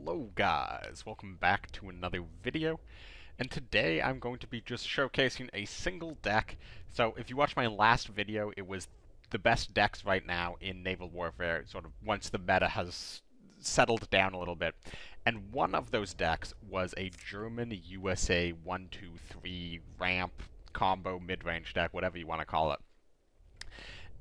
Hello guys, welcome back to another video, and today I'm going to be just showcasing a single deck. So if you watched my last video, it was the best decks right now in Naval Warfare, sort of once the meta has settled down a little bit. And one of those decks was a German USA 1-2-3 ramp combo mid-range deck, whatever you want to call it.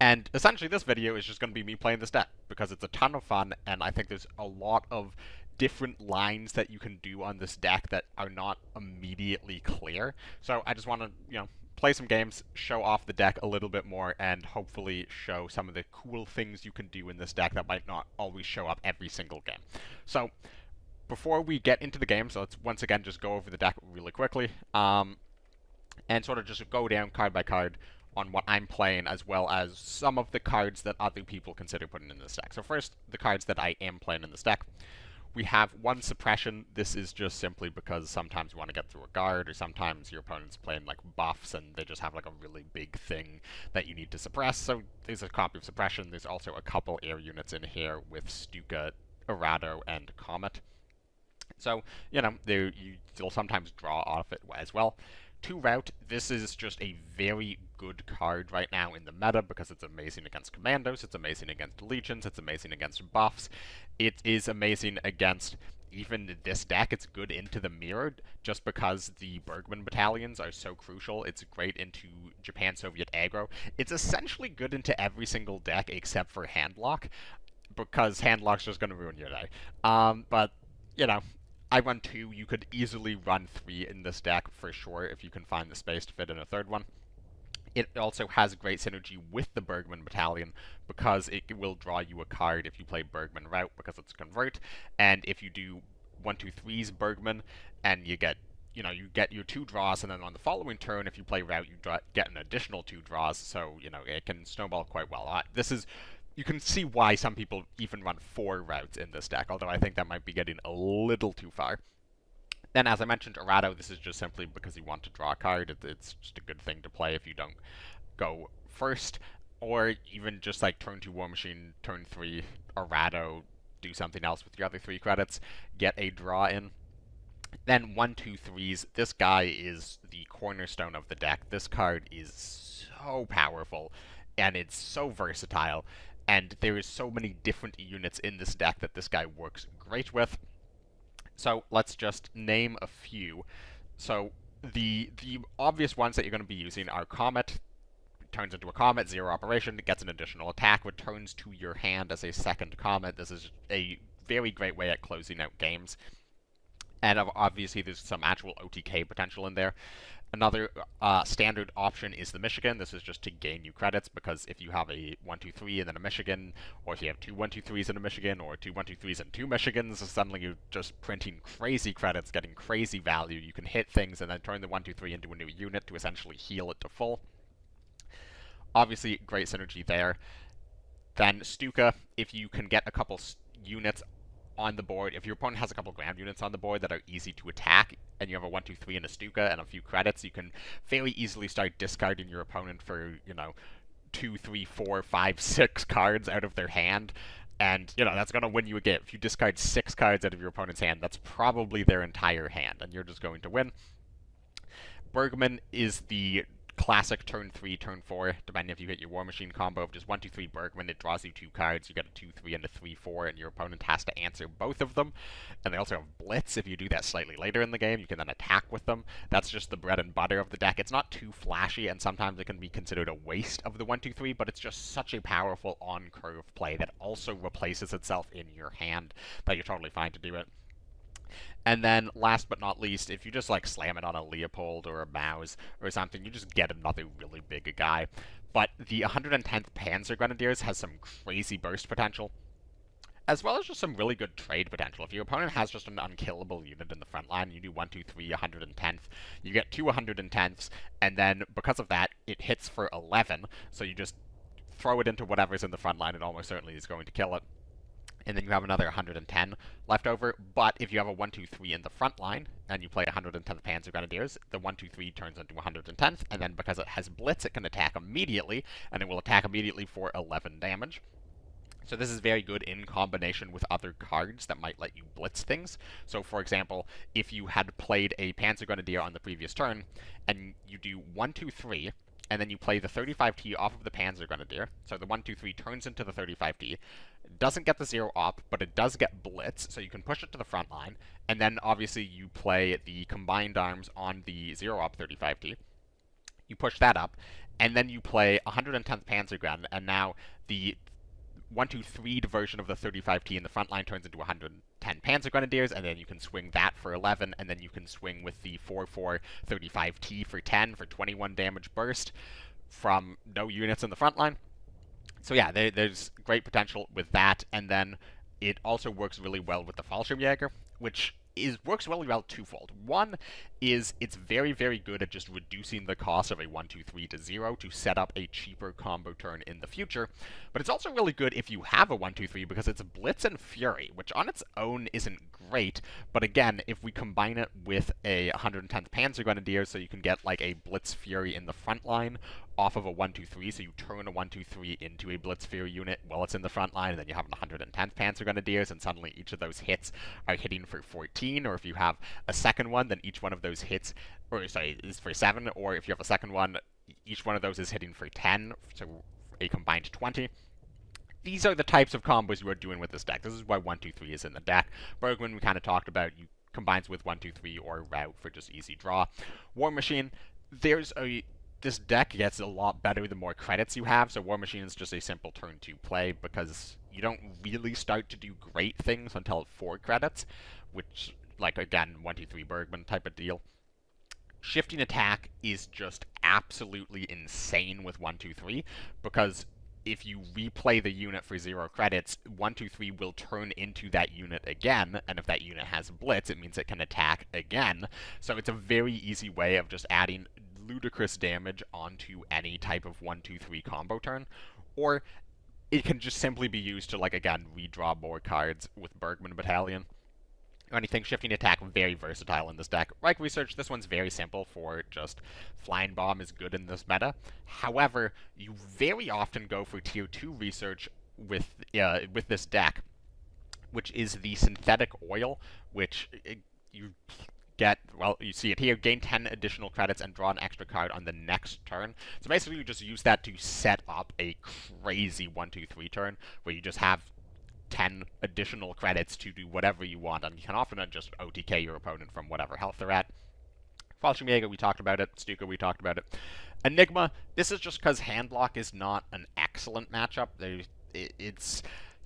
And essentially, this video is just going to be me playing this deck because it's a ton of fun, and I think there's a lot of different lines that you can do on this deck that are not immediately clear. So I just want to, play some games, show off the deck a little bit more, and hopefully show some of the cool things you can do in this deck that might not always show up every single game. So before we get into the game, so let's once again just go over the deck really quickly, and sort of just go down card by card on what I'm playing, as well as some of the cards that other people consider putting in this deck. So first, the cards that I am playing in this deck. We have one suppression. This is just simply because sometimes you want to get through a guard, or sometimes your opponent's playing like buffs and they just have like a really big thing that you need to suppress. So there's a copy of suppression. There's also a couple air units in here with Stuka, Arado, and Comet. So, you'll sometimes draw off it as well. 2 route, this is just a very good card right now in the meta because it's amazing against commandos, it's amazing against legions, it's amazing against buffs. It is amazing against even this deck. It's good into the mirrored just because the Bergman battalions are so crucial. It's great into Japan-Soviet aggro. It's essentially good into every single deck except for Handlock, because Handlock's just going to ruin your day. But, I run 2. You could easily run 3 in this deck for sure if you can find the space to fit in a third one. It also has great synergy with the Bergman Battalion because it will draw you a card if you play Bergman Route because it's Convert, and if you do 1-2-3's Bergman and you get your 2 draws, and then on the following turn, if you play Route, you get an additional 2 draws, so, it can snowball quite well. You can see why some people even run 4 routes in this deck, although I think that might be getting a little too far. Then, as I mentioned, Arado, this is just simply because you want to draw a card. It's just a good thing to play if you don't go first, or even just like turn 2 War Machine, turn 3 Arado, do something else with your other 3 credits, get a draw in. Then 1-2-3's, this guy is the cornerstone of the deck. This card is so powerful, and it's so versatile. And there is so many different units in this deck that this guy works great with. So let's just name a few. So the obvious ones that you're going to be using are Comet. Turns into a Comet, 0 operation, it gets an additional attack, returns to your hand as a second Comet. This is a very great way at closing out games. And obviously there's some actual OTK potential in there. Another standard option is the Michigan. This is just to gain you credits, because if you have a 1-2-3 and then a Michigan, or if you have 2 1-2-3s and a Michigan, or 2 1-2-3s and 2 Michigans, suddenly you're just printing crazy credits, getting crazy value. You can hit things and then turn the 1-2-3 into a new unit to essentially heal it to full. Obviously, great synergy there. Then Stuka, if you can get a couple units on the board, if your opponent has a couple ground units on the board that are easy to attack, and you have a 1-2-3 and a Stuka and a few credits, you can very easily start discarding your opponent for, 2, 3, 4, 5, 6 cards out of their hand. And, that's going to win you a game. If you discard 6 cards out of your opponent's hand, that's probably their entire hand, and you're just going to win. Bergman is the classic turn 3, turn 4, depending if you hit your War Machine combo of just 1-2-3 Bergman, it draws you 2 cards, you get a 2-3 and a 3-4, and your opponent has to answer both of them. And they also have Blitz. If you do that slightly later in the game, you can then attack with them. That's just the bread and butter of the deck. It's not too flashy, and sometimes it can be considered a waste of the 1-2-3, but it's just such a powerful on-curve play that also replaces itself in your hand that you're totally fine to do it. And then, last but not least, if you just like slam it on a Leopold or a Maus or something, you just get another really big guy. But the 110th Panzer Grenadiers has some crazy burst potential, as well as just some really good trade potential. If your opponent has just an unkillable unit in the front line, you do 1-2-3, 110th, you get 2 110ths, and then because of that, it hits for 11, so you just throw it into whatever's in the front line, and almost certainly is going to kill it. And then you have another 110 left over. But if you have a 1-2-3 in the front line, and you play 110th Panzer Grenadiers, the 1-2-3 turns into 110th, and then because it has Blitz, it can attack immediately, and it will attack immediately for 11 damage. So this is very good in combination with other cards that might let you blitz things. So for example, if you had played a Panzer Grenadier on the previous turn, and you do 1, 2, 3, and then you play the 35T off of the Panzer Grenadier, so the 1, 2, 3 turns into the 35T, doesn't get the 0 op, but it does get blitz, so you can push it to the front line, and then obviously you play the combined arms on the 0 op 35T, you push that up, and then you play 110th Panzergren, and now the 1, 2, 3 version of the 35T in the front line turns into 110 Panzer Grenadiers, and then you can swing that for 11, and then you can swing with the 4-4 35T for 10 for 21 damage burst from no units in the front line. So yeah, there's great potential with that, and then it also works really well with the Fallschirmjäger, which works really well twofold. One is it's very, very good at just reducing the cost of a 1, 2, 3 to 0 to set up a cheaper combo turn in the future, but it's also really good if you have a 1, 2, 3 because it's Blitz and Fury, which on its own isn't great, but again, if we combine it with a 110th Panzer Grenadier, so you can get like a Blitz Fury in the front line off of a 1, 2, 3, so you turn a 1, 2, 3 into a Blitz Fury unit while it's in the front line, and then you have 110th Panzer Grenadiers, and suddenly each of those hits are hitting for 14, or if you have a second one, then each one of those hits, is for 7, or if you have a second one, each one of those is hitting for 10, so a combined 20. These are the types of combos you are doing with this deck. This is why 1, 2, 3 is in the deck. Bergman, we kind of talked about, you combines with 1, 2, 3 or Route for just easy draw. War Machine, this deck gets a lot better the more credits you have, so War Machine is just a simple turn 2 play because you don't really start to do great things until 4 credits, which, like, again, 1, 2, 3 Bergman type of deal. Shifting Attack is just absolutely insane with 1, 2, 3, because if you replay the unit for 0 credits, 1, 2, 3 will turn into that unit again, and if that unit has Blitz, it means it can attack again. So it's a very easy way of just adding ludicrous damage onto any type of 1, 2, 3 combo turn, or it can just simply be used to, like, again, redraw more cards with Bergman Battalion. Or anything. Shifting Attack, very versatile in this deck. Reich Research, this one's very simple for just Flying Bomb is good in this meta. However, you very often go for Tier 2 Research with this deck, which is the Synthetic Oil, which you get, well, you see it here, gain 10 additional credits and draw an extra card on the next turn. So basically you just use that to set up a crazy 1, 2, 3 turn, where you just have 10 additional credits to do whatever you want, and you can often just OTK your opponent from whatever health they're at. Fallschirmjäger, we talked about it. Stuka, we talked about it. Enigma, this is just because Handlock is not an excellent matchup.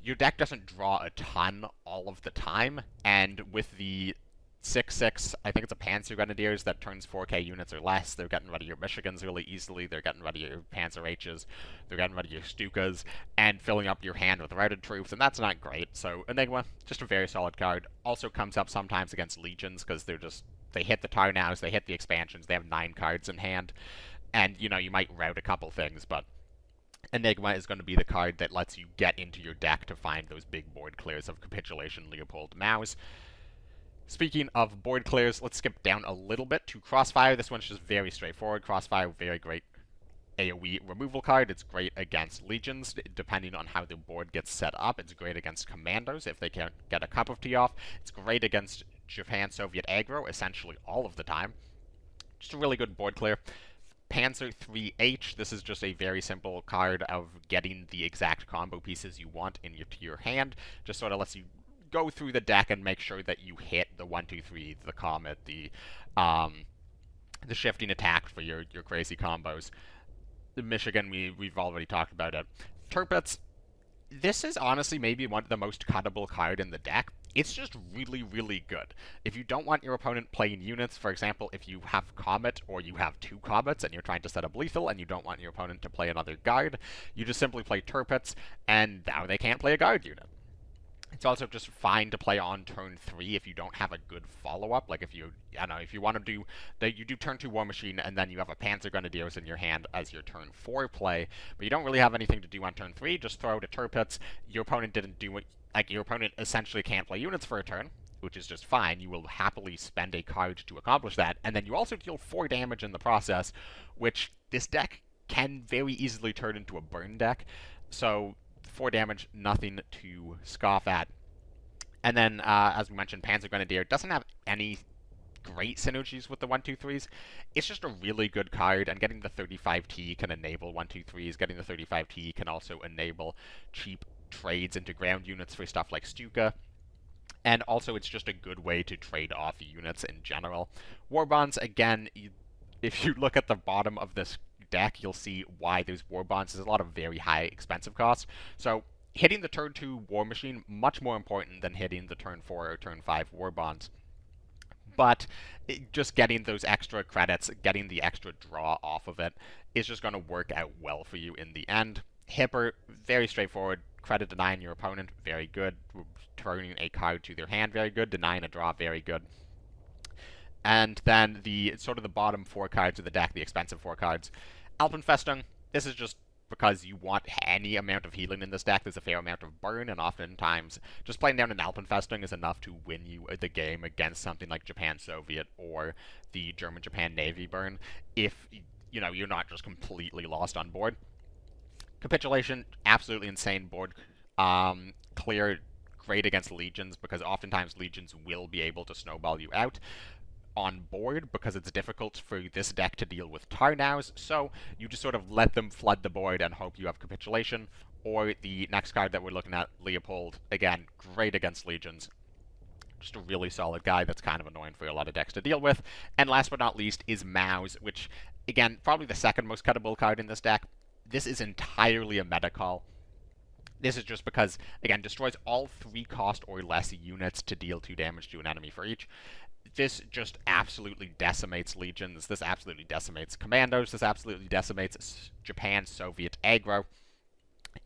Your deck doesn't draw a ton all of the time, and with the 6/6, I think it's a Panzer Grenadiers that turns 4k units or less. They're getting rid of your Michigans really easily. They're getting rid of your Panzer H's. They're getting rid of your Stukas and filling up your hand with routed troops, and that's not great. So Enigma, just a very solid card. Also comes up sometimes against Legions because they hit the Tarnows, they hit the expansions. They have 9 cards in hand, and you might route a couple things, but Enigma is going to be the card that lets you get into your deck to find those big board clears of Capitulation, Leopold, Maus. Speaking of board clears, let's skip down a little bit to Crossfire. This one's just very straightforward. Crossfire, very great AoE removal card. It's great against Legions, depending on how the board gets set up. It's great against Commandos if they can't get a cup of tea off. It's great against Japan-Soviet aggro, essentially all of the time. Just a really good board clear. Panzer 3H, this is just a very simple card of getting the exact combo pieces you want into your hand. Just sort of lets you go through the deck and make sure that you hit the 1, 2, 3, the Comet, the Shifting Attack for your crazy combos. The Michigan, we've already talked about it. Tirpitz, this is honestly maybe one of the most cuttable card in the deck. It's just really, really good. If you don't want your opponent playing units, for example, if you have Comet or you have 2 Comets and you're trying to set up lethal and you don't want your opponent to play another guard, you just simply play Tirpitz, and now they can't play a guard unit. It's also just fine to play on turn 3 if you don't have a good follow-up. Like if you want to do, you do turn 2 War Machine and then you have a Panzer Grenadiers in your hand as your turn 4 play, but you don't really have anything to do on turn 3, just throw out a Tirpitz. Your opponent didn't do it, your opponent essentially can't play units for a turn, which is just fine. You will happily spend a card to accomplish that, and then you also deal 4 damage in the process, which this deck can very easily turn into a burn deck. So 4 damage, nothing to scoff at. And then, as we mentioned, Panzer Grenadier doesn't have any great synergies with the 1-2-3s. It's just a really good card, and getting the 35T can enable 1-2-3s. Getting the 35T can also enable cheap trades into ground units for stuff like Stuka. And also, it's just a good way to trade off units in general. War Bonds, again, if you look at the bottom of this deck, you'll see why there's War Bonds. There's a lot of very high expensive costs. So hitting the turn 2 War Machine, much more important than hitting the turn 4 or turn 5 War Bonds. But just getting those extra credits, getting the extra draw off of it, is just going to work out well for you in the end. Hipper, very straightforward. Credit denying your opponent, very good. Turning a card to their hand, very good. Denying a draw, very good. And then the sort of the bottom 4 cards of the deck, the expensive 4 cards. Alpenfestung, this is just because you want any amount of healing in this deck. There's a fair amount of burn, and oftentimes just playing down an Alpenfestung is enough to win you the game against something like Japan-Soviet or the German-Japan Navy burn, if you're not just completely lost on board. Capitulation, absolutely insane board clear, great against legions, because oftentimes legions will be able to snowball you out on board, because it's difficult for this deck to deal with Tarnows, so you just sort of let them flood the board and hope you have Capitulation. Or the next card that we're looking at, Leopold, again, great against legions. Just a really solid guy that's kind of annoying for a lot of decks to deal with. And last but not least is Maus, which, again, probably the second most cuttable card in this deck. This is entirely a meta call. This is just because, again, destroys all 3 cost or less units to deal 2 damage to an enemy for each. This just absolutely decimates legions. This absolutely decimates commandos. This absolutely decimates Japan-Soviet aggro.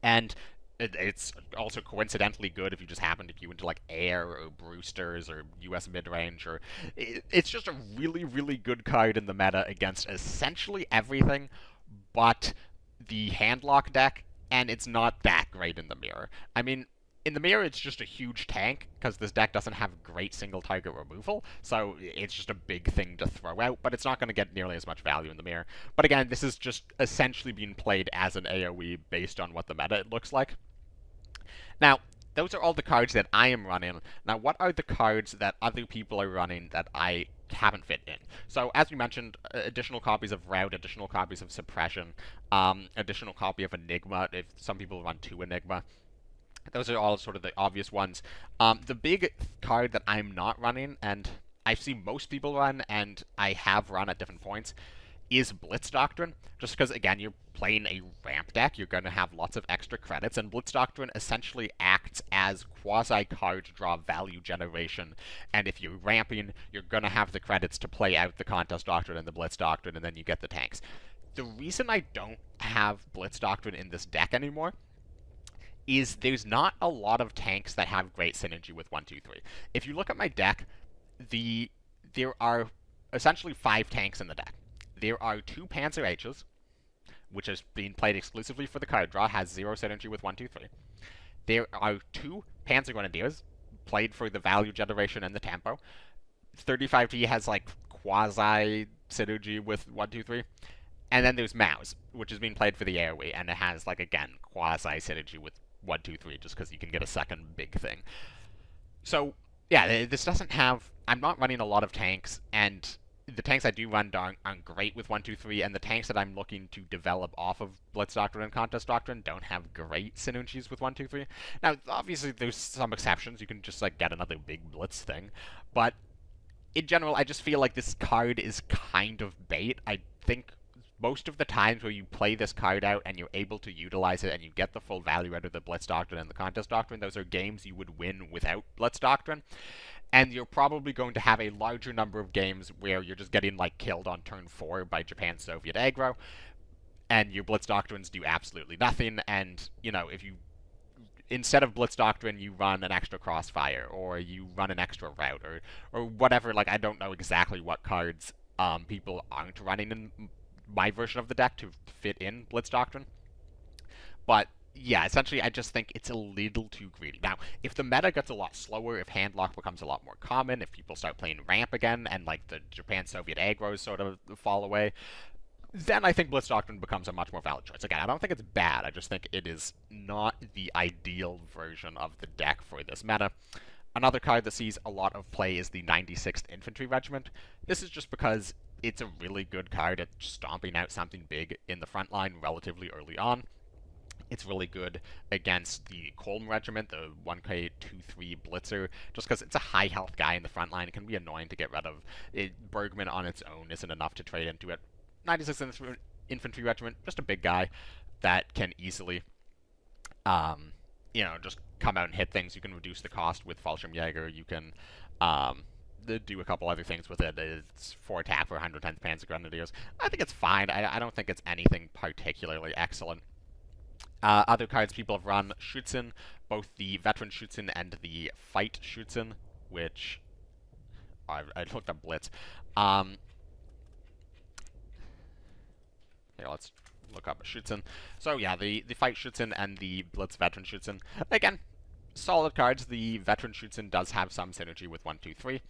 And it's also coincidentally good if you just happen to queue into like Air or Brewsters or US Midrange. Or it's just a really, really good card in the meta against essentially everything but the Handlock deck, and it's not that great in the mirror. I mean, in the mirror, it's just a huge tank, because this deck doesn't have great single-target removal, so it's just a big thing to throw out, but it's not going to get nearly as much value in the mirror. But again, this is just essentially being played as an AoE based on what the meta it looks like. Now, those are all the cards that I am running. Now, what are the cards that other people are running that I haven't fit in? So, as we mentioned, additional copies of Rout, additional copies of Suppression, additional copy of Enigma, if some people run 2 Enigma. Those are all sort of the obvious ones. The big card that I'm not running, and I've seen most people run, and I have run at different points, is Blitz Doctrine. Just because, again, you're playing a ramp deck, you're going to have lots of extra credits, and Blitz Doctrine essentially acts as quasi-card draw value generation. And if you're ramping, you're going to have the credits to play out the Contest Doctrine and the Blitz Doctrine, and then you get the tanks. The reason I don't have Blitz Doctrine in this deck anymore is there's not a lot of tanks that have great synergy with 1-2-3. If you look at my deck, there are essentially 5 tanks in the deck. There are 2 Panzer H's, which is being played exclusively for the card draw, has 0 synergy with 1-2-3. There are 2 Panzer Grenadiers, played for the value generation and the tempo. 35T has like quasi synergy with 1-2-3. And then there's Maus, which is being played for the AoE, and it has, like, again, quasi synergy with 1-2-3, just because you can get a second big thing. So, yeah, this doesn't have... I'm not running a lot of tanks, and the tanks I do run aren't great with 1-2-3, and the tanks that I'm looking to develop off of Blitz Doctrine and Contest Doctrine don't have great synergies with 1-2-3. Now, obviously, there's some exceptions. You can just, like, get another big Blitz thing, but in general, I just feel like this card is kind of bait. I think most of the times where you play this card out and you're able to utilize it and you get the full value out of the Blitz Doctrine and the Contest Doctrine, those are games you would win without Blitz Doctrine. And you're probably going to have a larger number of games where you're just getting, like, killed on turn 4 by Japan-Soviet aggro, and your Blitz Doctrines do absolutely nothing, and, if you... Instead of Blitz Doctrine, you run an extra Crossfire, or you run an extra Rout, or whatever. Like, I don't know exactly what cards people aren't running in my version of the deck to fit in Blitz Doctrine. But, yeah, essentially, I just think it's a little too greedy. Now, if the meta gets a lot slower, if Handlock becomes a lot more common, if people start playing Ramp again, and, like, the Japan-Soviet aggros sort of fall away, then I think Blitz Doctrine becomes a much more valid choice. Again, I don't think it's bad, I just think it is not the ideal version of the deck for this meta. Another card that sees a lot of play is the 96th Infantry Regiment. This is just because it's a really good card at stomping out something big in the front line relatively early on. It's really good against the Colm Regiment, the 1k 2-3 Blitzer, just because it's a high health guy in the front line. It can be annoying to get rid of. Bergman on its own isn't enough to trade into it. 96th Infantry Regiment, just a big guy that can easily, just come out and hit things. You can reduce the cost with Fallschirmjäger. You can do a couple other things with it. It's 4 attack for 110th Panzer Grenadiers. I think it's fine. I don't think it's anything particularly excellent. Other cards people have run, Schützen, both the Veteran Schützen and the Fight Schützen, which I looked up Blitz. Here, let's look up Schützen. So yeah, the Fight Schützen and the Blitz Veteran Schützen. Again, solid cards. The Veteran Schützen does have some synergy with 1, 2, 3.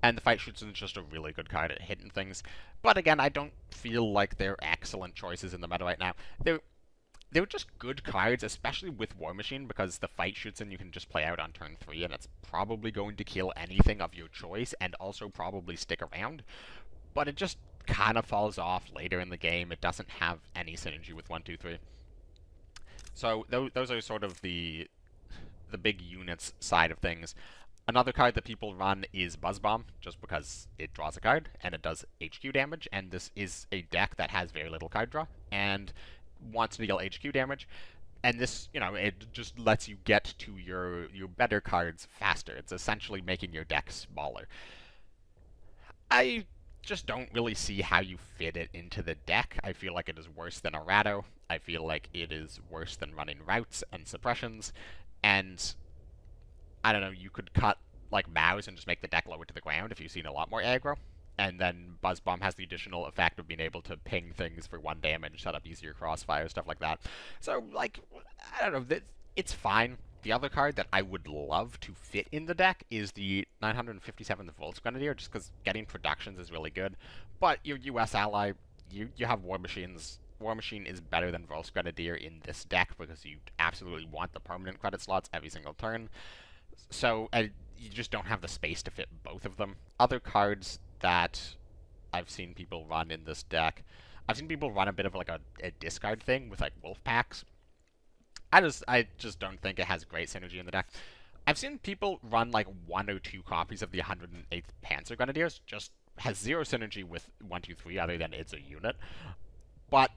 And the Fight Schützen is just a really good card at hitting things. But again, I don't feel like they're excellent choices in the meta right now. They're just good cards, especially with War Machine, because the Fight Schützen you can just play out on turn 3, and it's probably going to kill anything of your choice, and also probably stick around. But it just kind of falls off later in the game. It doesn't have any synergy with 1, 2, 3. So those are sort of the big units side of things. Another card that people run is Buzz Bomb, just because it draws a card, and it does HQ damage, and this is a deck that has very little card draw, and wants to deal HQ damage, and this, it just lets you get to your better cards faster. It's essentially making your deck smaller. I just don't really see how you fit it into the deck. I feel like it is worse than Errato. I feel like it is worse than running routes and suppressions, and I don't know, you could cut like Mouse and just make the deck lower to the ground if you've seen a lot more aggro. And then Buzz Bomb has the additional effect of being able to ping things for 1 damage, set up easier crossfire, stuff like that. So, like, I don't know, it's fine. The other card that I would love to fit in the deck is the 957th Volksgrenadier, just because getting productions is really good. But your US ally, you have War Machines. War Machine is better than Volksgrenadier in this deck because you absolutely want the permanent credit slots every single turn. So, you just don't have the space to fit both of them. Other cards that I've seen people run in this deck, I've seen people run a bit of like a discard thing with like wolf packs. I just don't think it has great synergy in the deck. I've seen people run like 1 or 2 copies of the 108th Panzer Grenadiers, just has 0 synergy with 1, 2, 3 other than it's a unit. But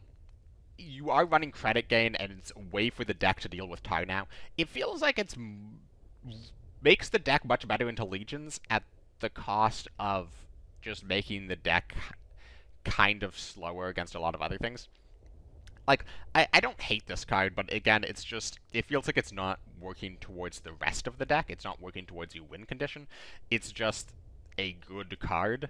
you are running credit gain, and it's a way for the deck to deal with Tar now. It feels like it's makes the deck much better into Legions at the cost of just making the deck kind of slower against a lot of other things. Like, I don't hate this card, but again, it's just, it feels like it's not working towards the rest of the deck. It's not working towards your win condition. It's just a good card,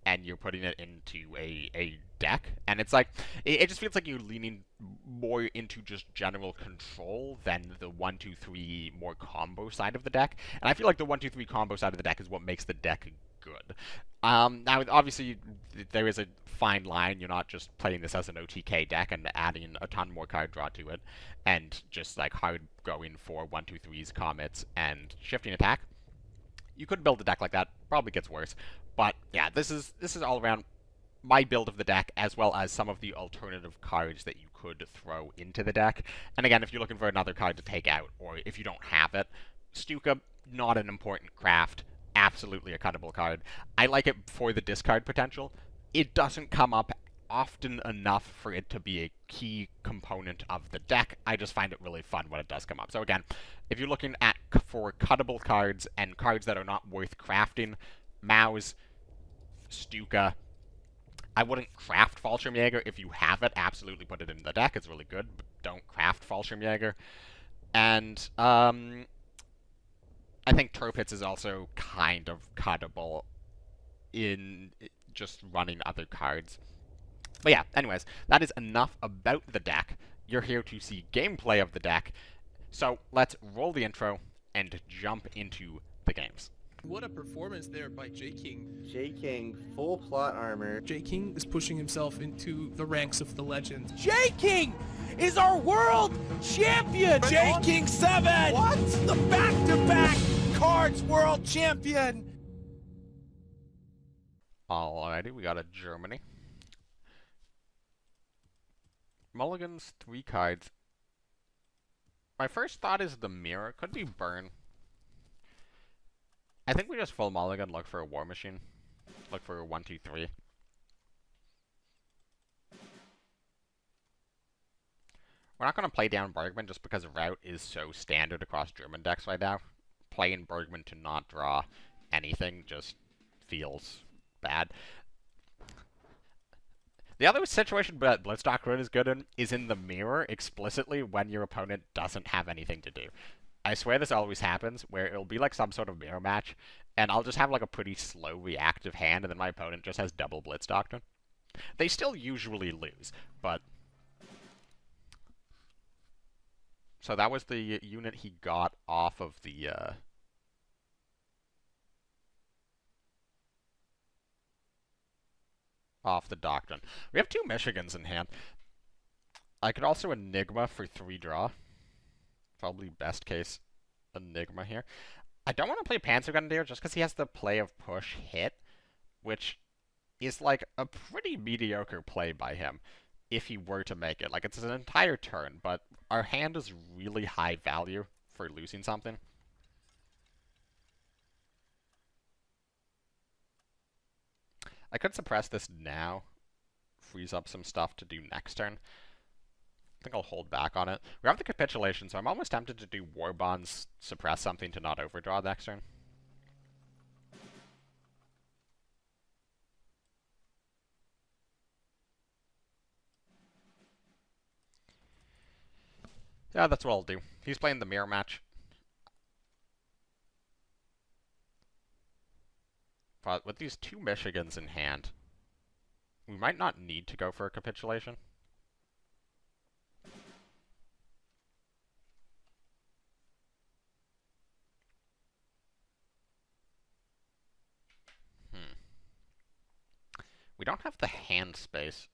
and you're putting it into a deck, and it's like, it just feels like you're leaning more into just general control than the 1, 2, 3 more combo side of the deck. And I feel like the 1, 2, 3 combo side of the deck is what makes the deck good. Now, obviously, there is a fine line. You're not just playing this as an OTK deck and adding a ton more card draw to it, and just like hard going for 1, 2, 3s, comets, and shifting attack. You could build a deck like that. Probably gets worse. But yeah, this is all around my build of the deck, as well as some of the alternative cards that you could throw into the deck. And again, if you're looking for another card to take out, or if you don't have it, Stuka, not an important craft. Absolutely a cuttable card. I like it for the discard potential. It doesn't come up often enough for it to be a key component of the deck. I just find it really fun when it does come up. So again, if you're looking for cuttable cards and cards that are not worth crafting, Mouse, Stuka. I wouldn't craft Fallschirmjäger. If you have it, absolutely put it in the deck. It's really good, but don't craft Fallschirmjäger. And I think Tirpitz is also kind of cuttable in just running other cards. But yeah, anyways, that is enough about the deck. You're here to see gameplay of the deck. So let's roll the intro and jump into the games. What a performance there by J-King. J-King, full plot armor. J-King is pushing himself into the ranks of the legend. J-King is our world champion! J-King 7! What? The back-to-back Cards world champion! Alrighty, we got a Germany. Mulligan's 3 cards. My first thought is the mirror. Could be burn. I think we just full mulligan, look for a war machine. Look for a 1, 2, 3. We're not going to play down Bergman just because route is so standard across German decks right now. Playing Bergman to not draw anything just feels bad. The other situation that Blitzstock Rune is good in is in the mirror explicitly when your opponent doesn't have anything to do. I swear this always happens, where it'll be like some sort of mirror match, and I'll just have like a pretty slow reactive hand, and then my opponent just has double Blitz Doctrine. They still usually lose, but... So that was the unit he got off of the, off the Doctrine. We have 2 Michigans in hand. I could also Enigma for 3 draw. Probably best case Enigma here. I don't want to play Panzer Grenadier just because he has the play of push hit, which is like a pretty mediocre play by him if he were to make it. Like, it's an entire turn, but our hand is really high value for losing something. I could suppress this now, freeze up some stuff to do next turn. I think I'll hold back on it. We have the capitulation, so I'm almost tempted to do War Bonds, suppress something to not overdraw next turn. Yeah, that's what I'll do. He's playing the mirror match. But with these 2 Michigans in hand, we might not need to go for a capitulation. We don't have the hand space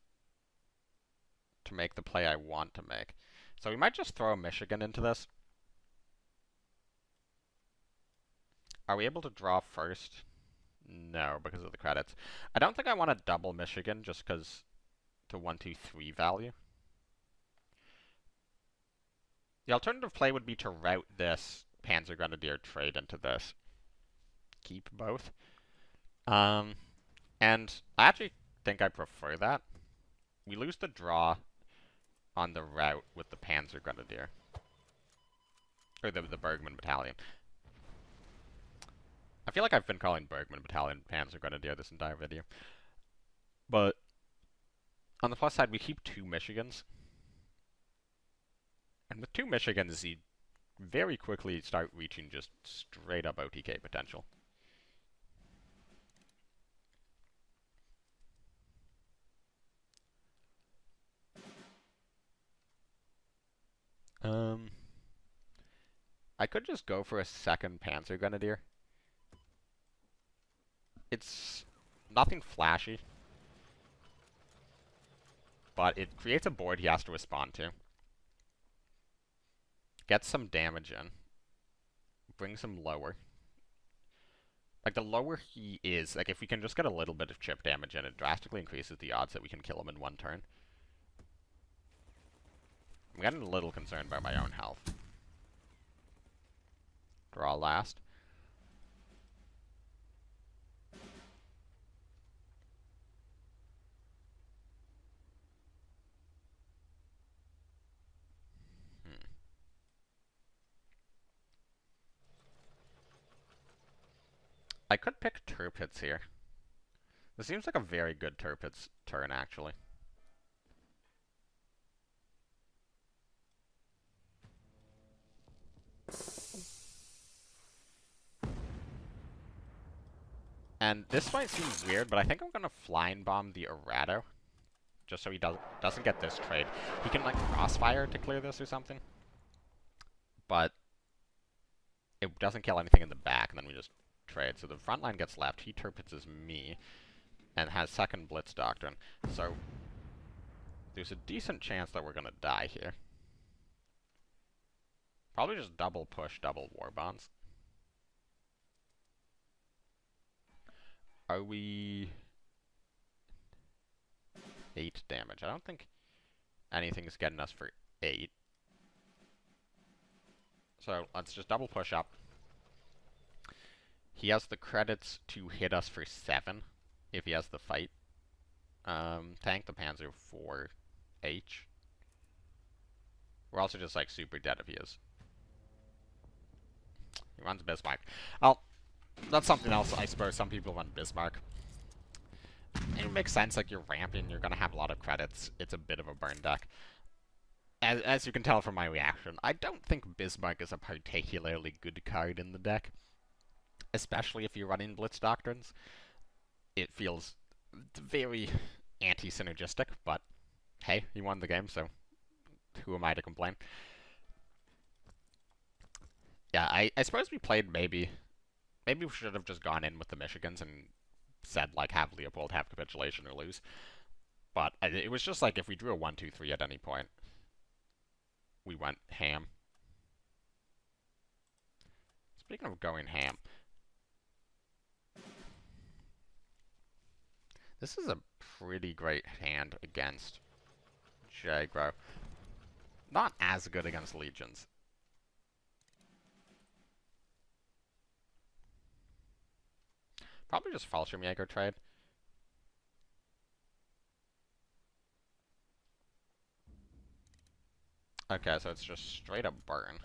to make the play I want to make. So we might just throw a Michigan into this. Are we able to draw first? No, because of the credits. I don't think I want to double Michigan just because to 1, 2, 3 value. The alternative play would be to route this Panzer Grenadier trade into this. Keep both. And I actually think I prefer that. We lose the draw on the route with the Panzer Grenadier. Or the Bergman Battalion. I feel like I've been calling Bergman Battalion Panzer Grenadier this entire video. But on the plus side, we keep 2 Michigans. And with 2 Michigans, you very quickly start reaching just straight up OTK potential. I could just go for a second Panzer Grenadier. It's nothing flashy, but it creates a board he has to respond to. Gets some damage in. Brings him lower. Like, the lower he is, like, if we can just get a little bit of chip damage in, it drastically increases the odds that we can kill him in 1 turn. I'm getting a little concerned about my own health. Draw last. I could pick Turpits here. This seems like a very good Turpits turn, actually. And this might seem weird, but I think I'm going to Flying Bomb the Errato. Just so he doesn't get this trade. He can, like, Crossfire to clear this or something. But it doesn't kill anything in the back, and then we just trade. So the front line gets left. He turpits me and has second Blitz Doctrine. So there's a decent chance that we're going to die here. Probably just double push, double War Bonds. Are we... 8 damage. I don't think anything's getting us for 8. So let's just double push up. He has the credits to hit us for 7 if he has the fight. Tank the Panzer for H. We're also just like super dead if he is. He runs Bismarck. Well, that's something else, I suppose. Some people run Bismarck. It makes sense, like you're ramping, you're gonna have a lot of credits. It's a bit of a burn deck. As you can tell from my reaction, I don't think Bismarck is a particularly good card in the deck. Especially if you're running Blitz Doctrines. It feels very anti-synergistic, but hey, he won the game, so who am I to complain? Yeah, I suppose we played maybe we should have just gone in with the Michigans and said, like, have Leopold have capitulation or lose. But it was just like if we drew a 1-2-3 at any point, we went ham. Speaking of going ham, this is a pretty great hand against Jagro. Not as good against Legions. Probably just Fallschirmjäger trade. Okay, so it's just straight up burn.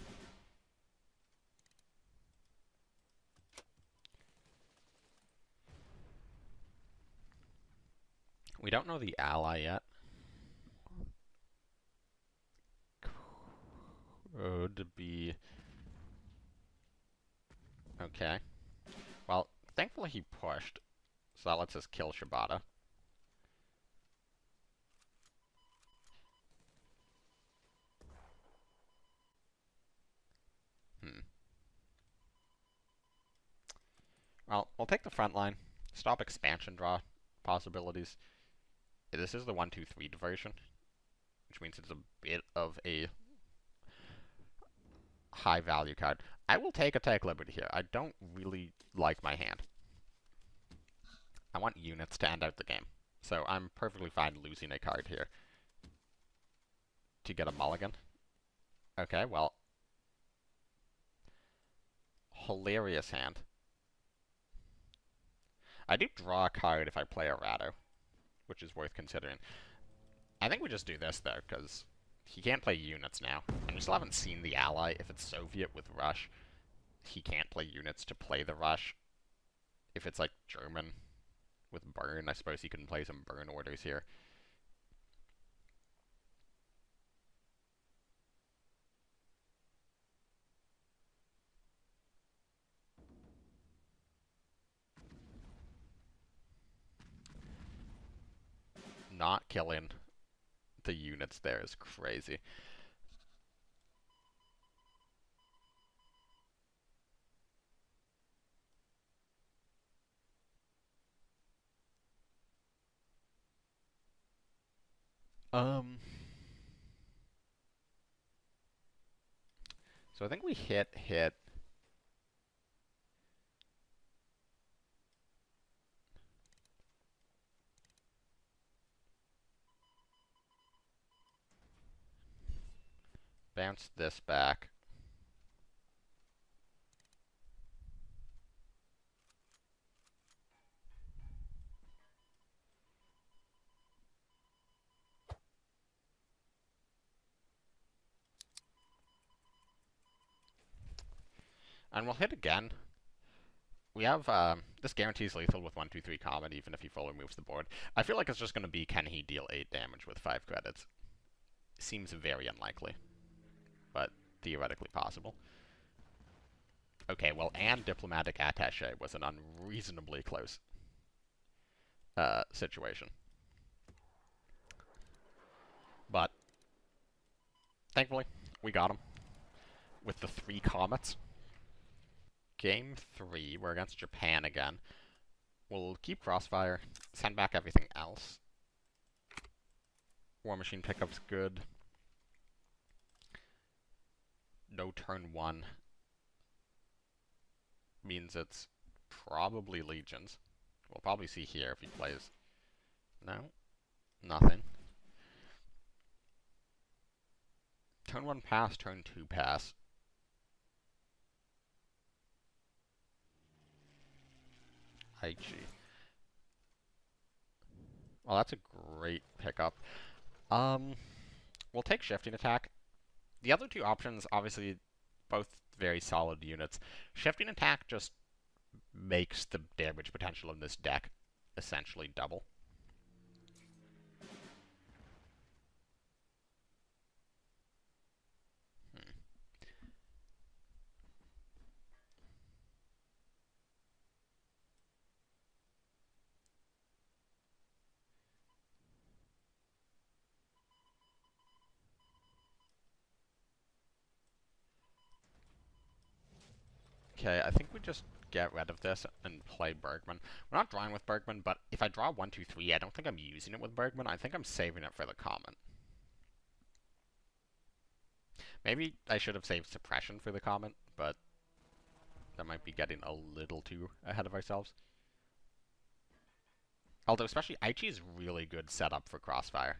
We don't know the ally yet. Could be... Okay. Well, thankfully he pushed, so that lets us kill Shibata. Well, we'll take the front line. Stop expansion draw possibilities. This is the 1-2-3 diversion, which means it's a bit of a high value card. I will take Attack Liberty here. I don't really like my hand. I want units to end out the game. So I'm perfectly fine losing a card here to get a mulligan. Okay, well. Hilarious hand. I do draw a card if I play a Ratto, which is worth considering. I think we just do this, though, because he can't play units now. And we still haven't seen the ally. If it's Soviet with Rush, he can't play units to play the Rush. If it's, like, German with Burn, I suppose he can play some Burn orders here. Not killing the units there is crazy. So I think we hit. Bounce this back. And we'll hit again. We have, this guarantees lethal with 1-2-3 common, even if he fully moves the board. I feel like it's just going to be, can he deal 8 damage with 5 credits? Seems very unlikely, but theoretically possible. Okay, well, and Diplomatic Attaché was an unreasonably close situation. But, thankfully, we got him with the 3 comets. Game 3, we're against Japan again. We'll keep Crossfire, send back everything else. War Machine pickup's good. No turn 1 means it's probably Legions. We'll probably see here if he plays. No, nothing. Turn 1 pass, turn 2 pass. IG. Well, that's a great pickup. We'll take Shifting Attack. The other two options, obviously, both very solid units. Shifting Attack just makes the damage potential in this deck essentially double. Okay, I think we just get rid of this and play Bergman. We're not drawing with Bergman, but if I draw 1, 2, 3, I don't think I'm using it with Bergman. I think I'm saving it for the comment. Maybe I should have saved Suppression for the comment, but that might be getting a little too ahead of ourselves. Although, especially Aichi is really good setup for Crossfire.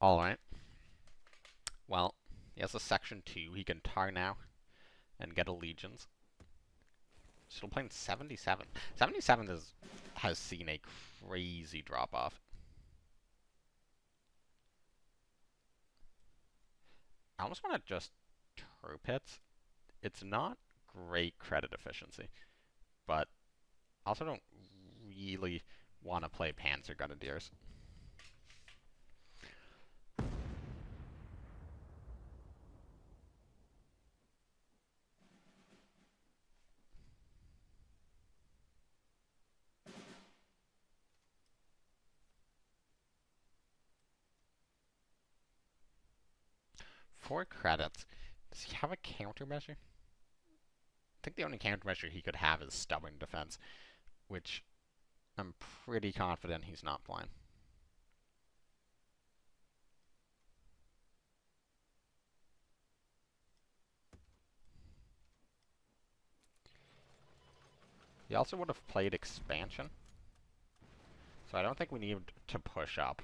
Alright. Well, he has a Section 2. He can tar now and get a Legions. Still playing 77. 77 has seen a crazy drop-off. I almost want to just Troop Hits. It's not great credit efficiency, but I also don't really want to play Panzer Grenadiers. For credits, does he have a countermeasure? I think the only countermeasure he could have is Stubborn Defense, which I'm pretty confident he's not playing. He also would have played Expansion, so I don't think we need to push up.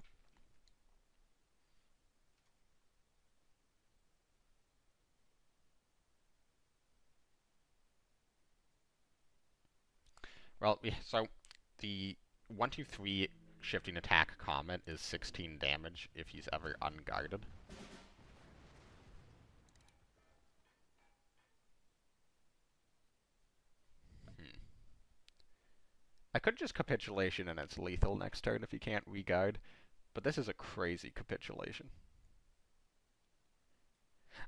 Well, so the 1, 2, 3 Shifting Attack Comet is 16 damage if he's ever unguarded. I could just Capitulation and it's lethal next turn if he can't re-guard, but this is a crazy Capitulation.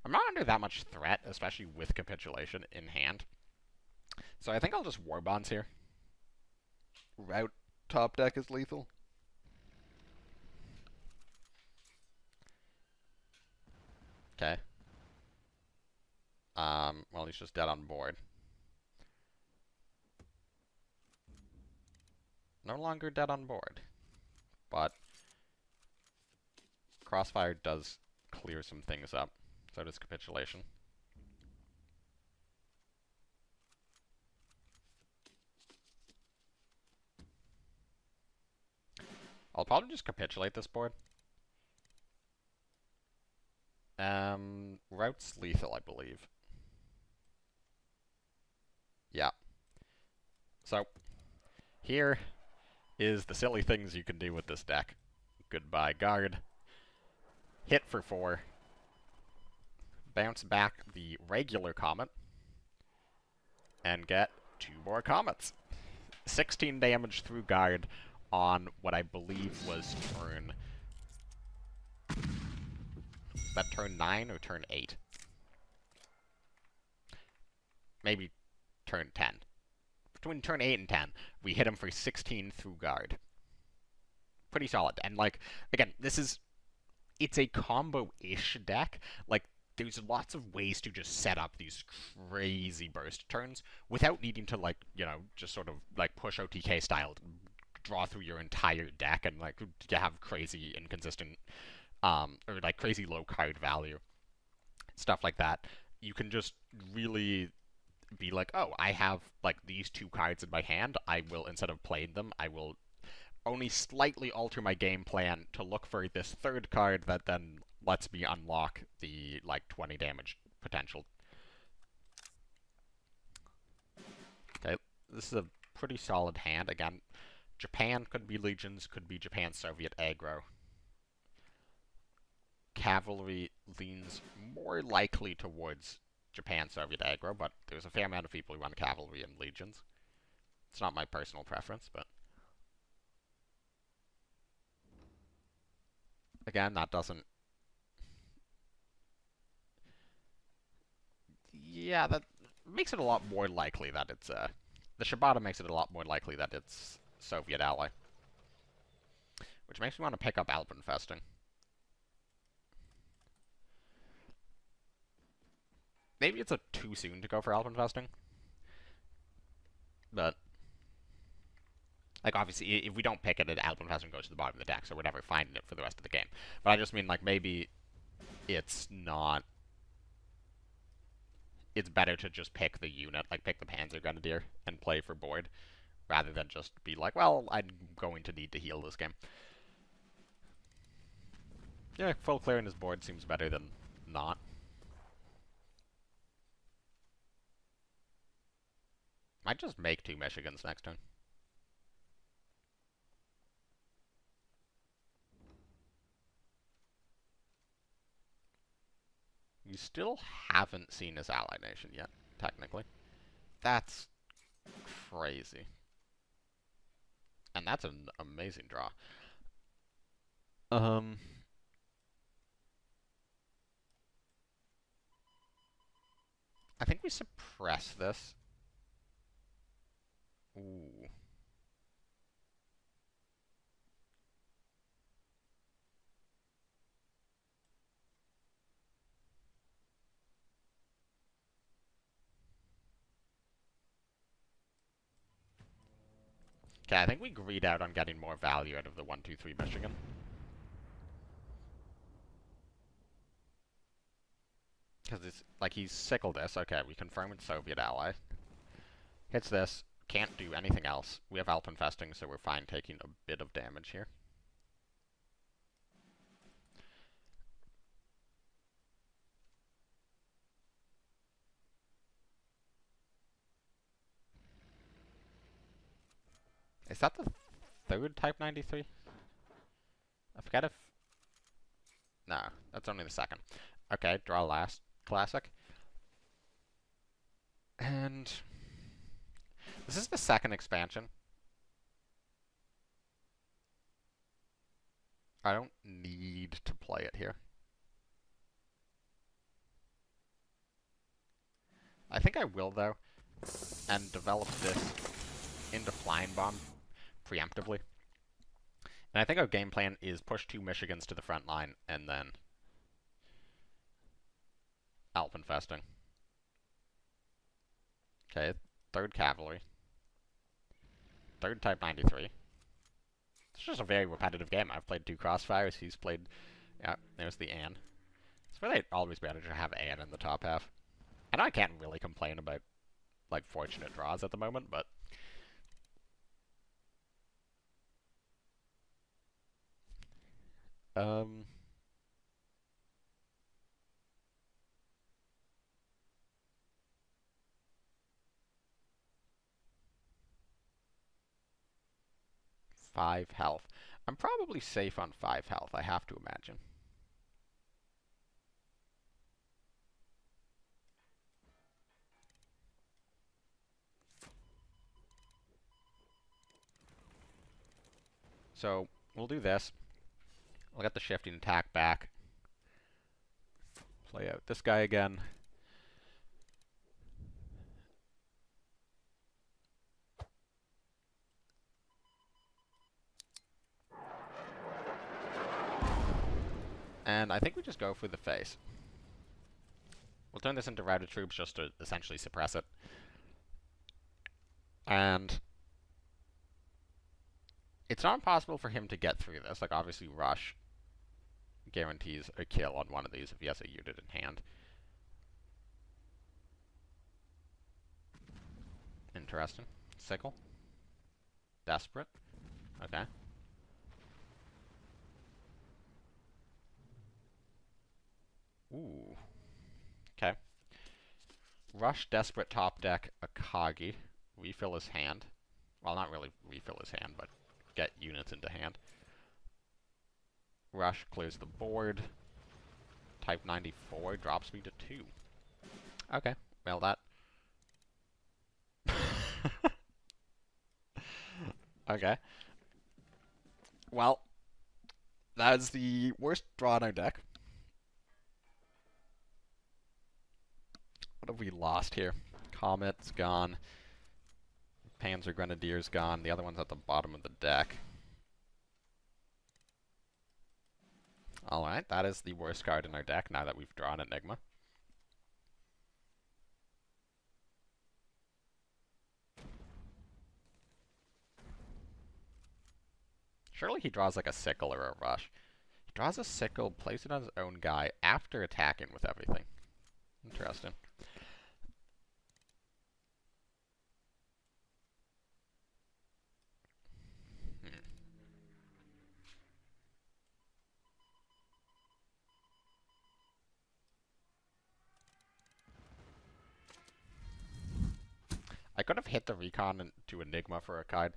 I'm not under that much threat, especially with Capitulation in hand. So I think I'll just War Bonds here. Route top deck is lethal. Okay. Well, he's just dead on board. No longer dead on board. But Crossfire does clear some things up. So does Capitulation. I'll probably just capitulate this board. Route's lethal, I believe. Yeah. So, here is the silly things you can do with this deck. Goodbye guard. Hit for 4. Bounce back the regular Comet. And get 2 more Comets. 16 damage through guard on what I believe was turn... that turn 9 or turn 8? Maybe turn 10. Between turn 8 and 10, we hit him for 16 through guard. Pretty solid. And, like, again, it's a combo-ish deck. Like, there's lots of ways to just set up these crazy burst turns without needing to, like, you know, just sort of, like, push OTK style, draw through your entire deck and, like, have crazy inconsistent, or, like, crazy low card value. Stuff like that. You can just really be like, oh, I have, like, these two cards in my hand. I will, instead of playing them, I will only slightly alter my game plan to look for this third card that then lets me unlock the, like, 20 damage potential. Okay, this is a pretty solid hand. Again, Japan could be Legions, could be Japan-Soviet aggro. Cavalry leans more likely towards Japan-Soviet aggro, but there's a fair amount of people who run Cavalry and Legions. It's not my personal preference, but... Again, that doesn't... Yeah, that makes it a lot more likely that it's, the Shibata makes it a lot more likely that it's Soviet ally. Which makes me want to pick up Alpenfesting. Maybe it's too soon to go for Alpenfesting. But, like, obviously, if we don't pick it, Alpenfesting goes to the bottom of the deck, so we're never finding it for the rest of the game. But I just mean, like, maybe it's not... It's better to just pick the unit, like, pick the Panzer Grenadier and play for board, rather than just be like, well, I'm going to need to heal this game. Yeah, full clearing his board seems better than not. Might just make 2 Michigans next turn. You still haven't seen his ally nation yet, technically. That's crazy. And that's an amazing draw. I think we suppress this. Ooh. Okay, I think we agreed out on getting more value out of the 1-2-3 Michigan. Because it's like he's sickled this. Okay, we confirm it's Soviet ally. Hits this. Can't do anything else. We have Alpenfesting, so we're fine taking a bit of damage here. Is that the third Type 93? I forget if... No, that's only the second. Okay, draw last. Classic. And... This is the second expansion. I don't need to play it here. I think I will, though, and develop this into Flying Bomb preemptively. And I think our game plan is push 2 Michigans to the front line, and then Alpenfesting. Okay, third Cavalry. Third Type 93. It's just a very repetitive game. I've played 2 Crossfires, he's played... Yeah, there's the Anne. It's really always better to have Anne in the top half. I know I can't really complain about, like, fortunate draws at the moment, but... 5 health. I'm probably safe on 5 health, I have to imagine. So, we'll do this. We'll get the shifting attack back. Play out this guy again. And I think we just go for the face. We'll turn this into routed troops just to essentially suppress it. And it's not impossible for him to get through this. Like, obviously, Rush guarantees a kill on one of these if he has a unit in hand. Interesting. Sickle. Desperate. Okay. Ooh. Okay. Rush, Desperate, top deck, Akagi. Refill his hand. Well, not really refill his hand, but get units into hand. Rush clears the board. Type 94 drops me to 2. Okay. Well, that... Okay. Well, that's the worst draw in our deck. What have we lost here? Comet's gone. Panzer Grenadier's gone. The other one's at the bottom of the deck. Alright, that is the worst card in our deck now that we've drawn Enigma. Surely he draws like a sickle or a rush. He draws a sickle, plays it on his own guy after attacking with everything. Interesting. I could have hit the recon into Enigma for a card.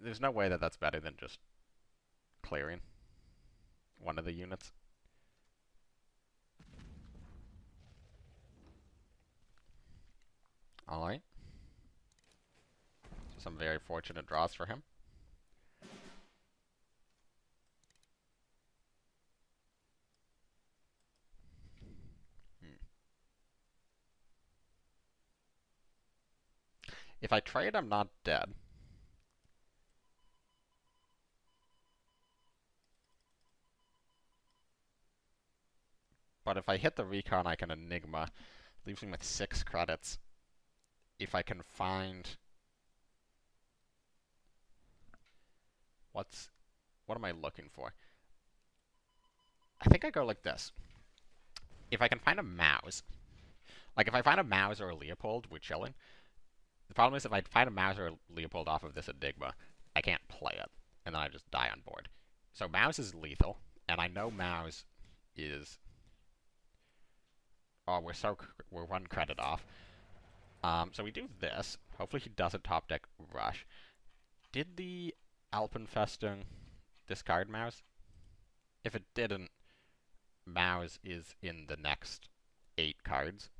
There's no way that that's better than just clearing one of the units. Alright. So some very fortunate draws for him. If I trade, I'm not dead. But if I hit the recon, I can Enigma. Leaves me with 6 credits. If I can find... What am I looking for? I think I go like this. If I can find a mouse... Like, if I find a mouse or a Leopold, we're chilling. The problem is if I find a mouse or a Leopold off of this Enigma, I can't play it. And then I just die on board. So mouse is lethal. And I know mouse is... Oh, we're 1 credit off. So we do this. Hopefully he doesn't top deck Rush. Did the Alpenfestung discard mouse? If it didn't, mouse is in the next 8 cards.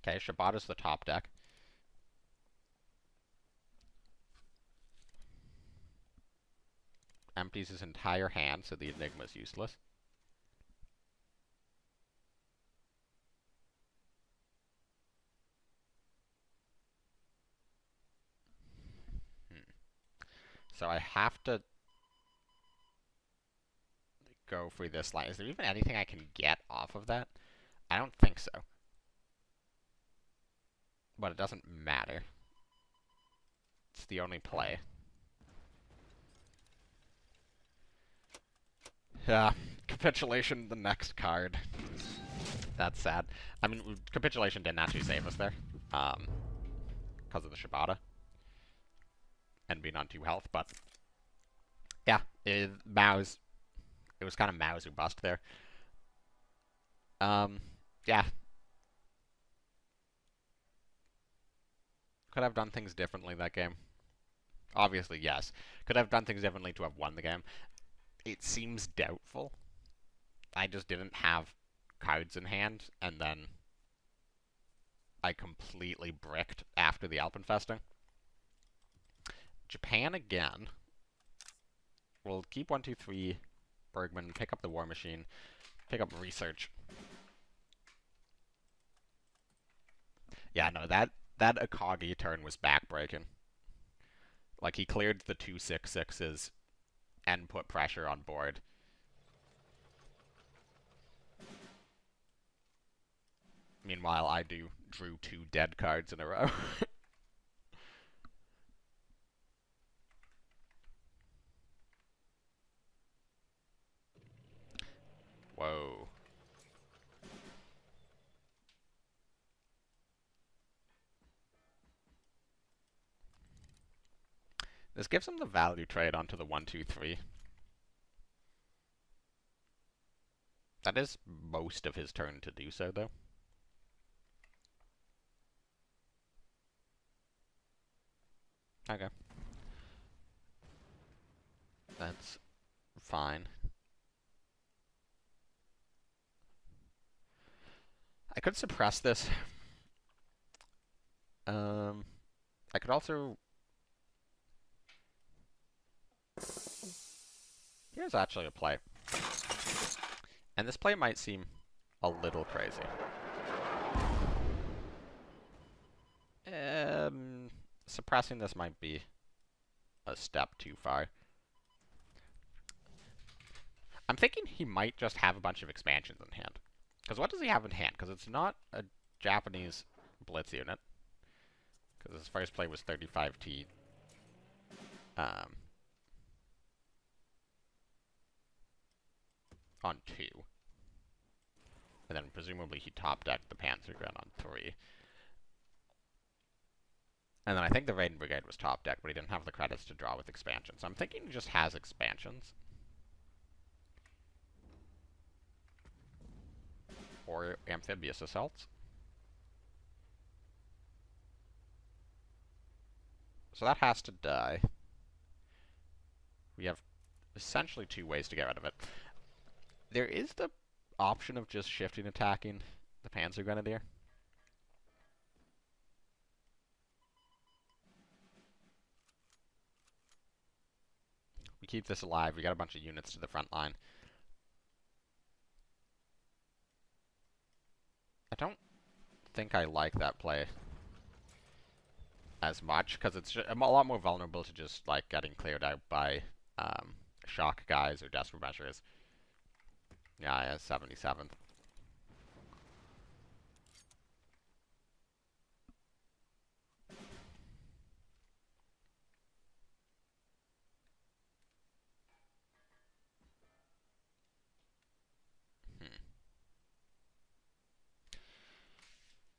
Okay, Shabata's the top deck. Empties his entire hand, so the Enigma's useless. So I have to go for this line. Is there even anything I can get off of that? I don't think so. But it doesn't matter. It's the only play. Yeah, capitulation, the next card. That's sad. I mean, capitulation didn't actually save us there. Because of the Shibata. And being on 2 health, but... Yeah, Mao's... It was kind of Mao's who bust there. Yeah. Could I have done things differently that game? Obviously, yes. Could I have done things differently to have won the game? It seems doubtful. I just didn't have cards in hand, and then I completely bricked after the Alpenfestung. Japan again. We'll keep 1, 2, 3 Bergman, pick up the War Machine, pick up Research. Yeah, no, that Akagi turn was backbreaking. Like, he cleared the 2/6/6s and put pressure on board. Meanwhile, I drew 2 dead cards in a row. Whoa. This gives him the value trade onto the 1-2-3. That is most of his turn to do so, though. Okay. That's fine. I could suppress this. I could also... Here's actually a play. And this play might seem a little crazy. Suppressing this might be a step too far. I'm thinking he might just have a bunch of expansions in hand. Because what does he have in hand? Because it's not a Japanese blitz unit. Because his first play was 35T. On 2. And then presumably he top-decked the Panzergren on 3. And then I think the Raiden Brigade was top-decked, but he didn't have the credits to draw with expansions. So I'm thinking he just has expansions. Or amphibious assaults. So that has to die. We have essentially 2 ways to get rid of it. There is the option of just shifting attacking the Panzer Grenadier. We keep this alive. We got a bunch of units to the front line. I don't think I like that play as much, because it's a lot more vulnerable to just, like, getting cleared out by shock guys or desperate measures. Yeah, 77th.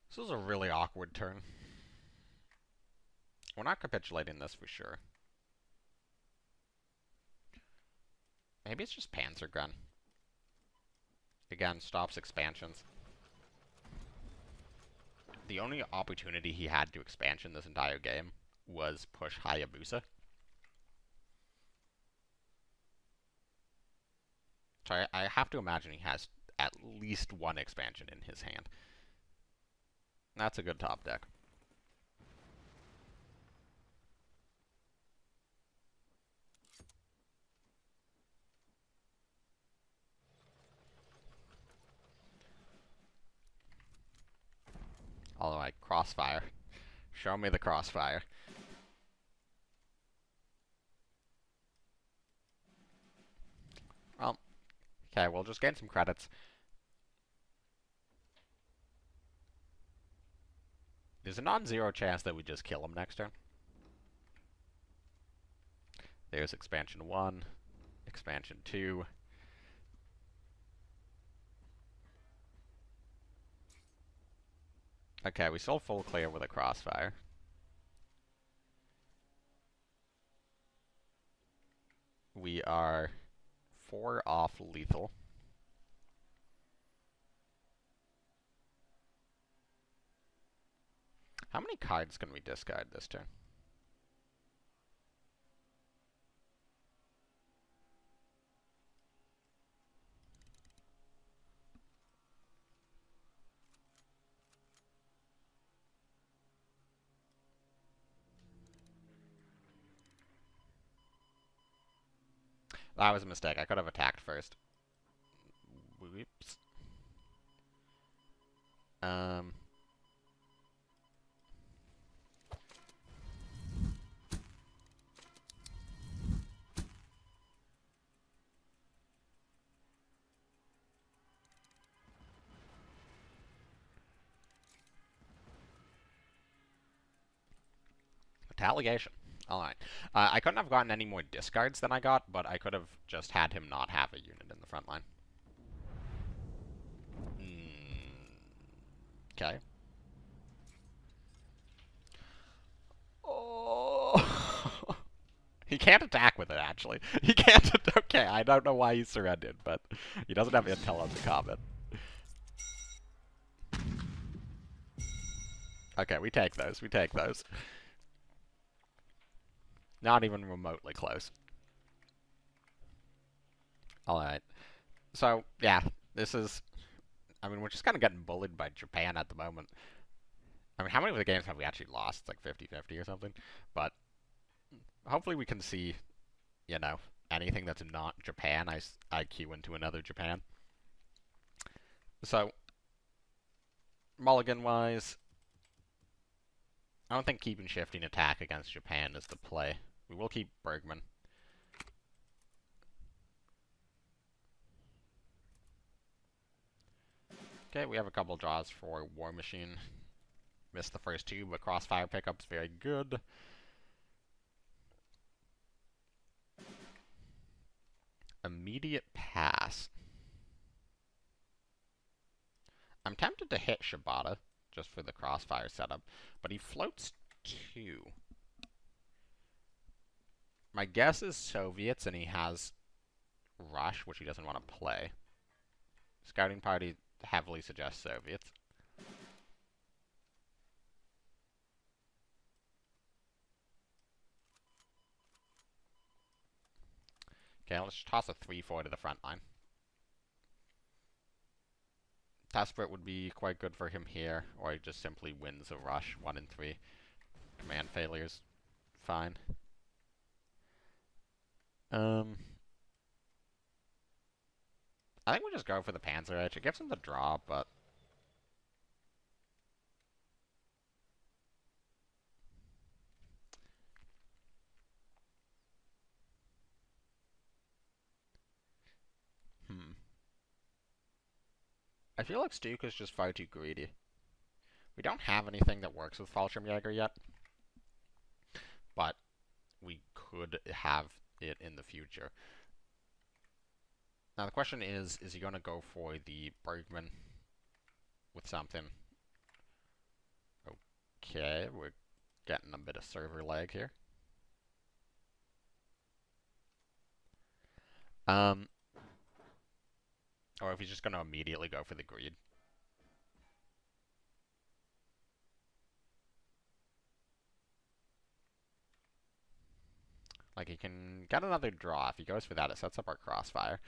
This was a really awkward turn. We're not capitulating this for sure. Maybe it's just Panzergun. Again, stops expansions. The only opportunity he had to expansion this entire game was push Hayabusa. So I have to imagine he has at least 1 expansion in his hand. That's a good top deck. Although I crossfire. Show me the crossfire. Well, okay, we'll just gain some credits. There's a non-zero chance that we just kill him next turn. There's expansion 1, expansion 2. Okay, we still full clear with a crossfire. We are 4 off lethal. How many cards can we discard this turn? That was a mistake. I could have attacked first. Whoops. Retaliation. Alright. I couldn't have gotten any more discards than I got, but I could have just had him not have a unit in the front line. Okay. Oh. He can't attack with it, actually. He can't. Okay, I don't know why he surrendered, but he doesn't have intel on the combat. Okay, we take those. We take those. Not even remotely close. Alright. So, yeah, this is... I mean, we're just kind of getting bullied by Japan at the moment. I mean, how many of the games have we actually lost? Like 50-50 or something? But hopefully we can see, you know, anything that's not Japan, I queue into another Japan. So, mulligan-wise, I don't think keeping shifting attack against Japan is the play. We will keep Bergman. Okay, we have a couple draws for War Machine. Missed the first two, but Crossfire pickup's very good. Immediate pass. I'm tempted to hit Shibata, just for the Crossfire setup, but he floats 2. My guess is Soviets, and he has Rush, which he doesn't want to play. Scouting party heavily suggests Soviets. Okay, let's toss a 3-4 to the front line. Desperate would be quite good for him here, or he just simply wins a rush, 1 in 3. Command failures, fine. I think we just go for the Panzer Edge. It gives him the draw, but... I feel like Stuka is just far too greedy. We don't have anything that works with Fallschirmjäger yet, but we could have it in the future. Now the question is he going to go for the Bergman with something? Okay, we're getting a bit of server lag here. Or if he's just going to immediately go for the greed. Like, he can get another draw. If he goes for that, it sets up our Crossfire.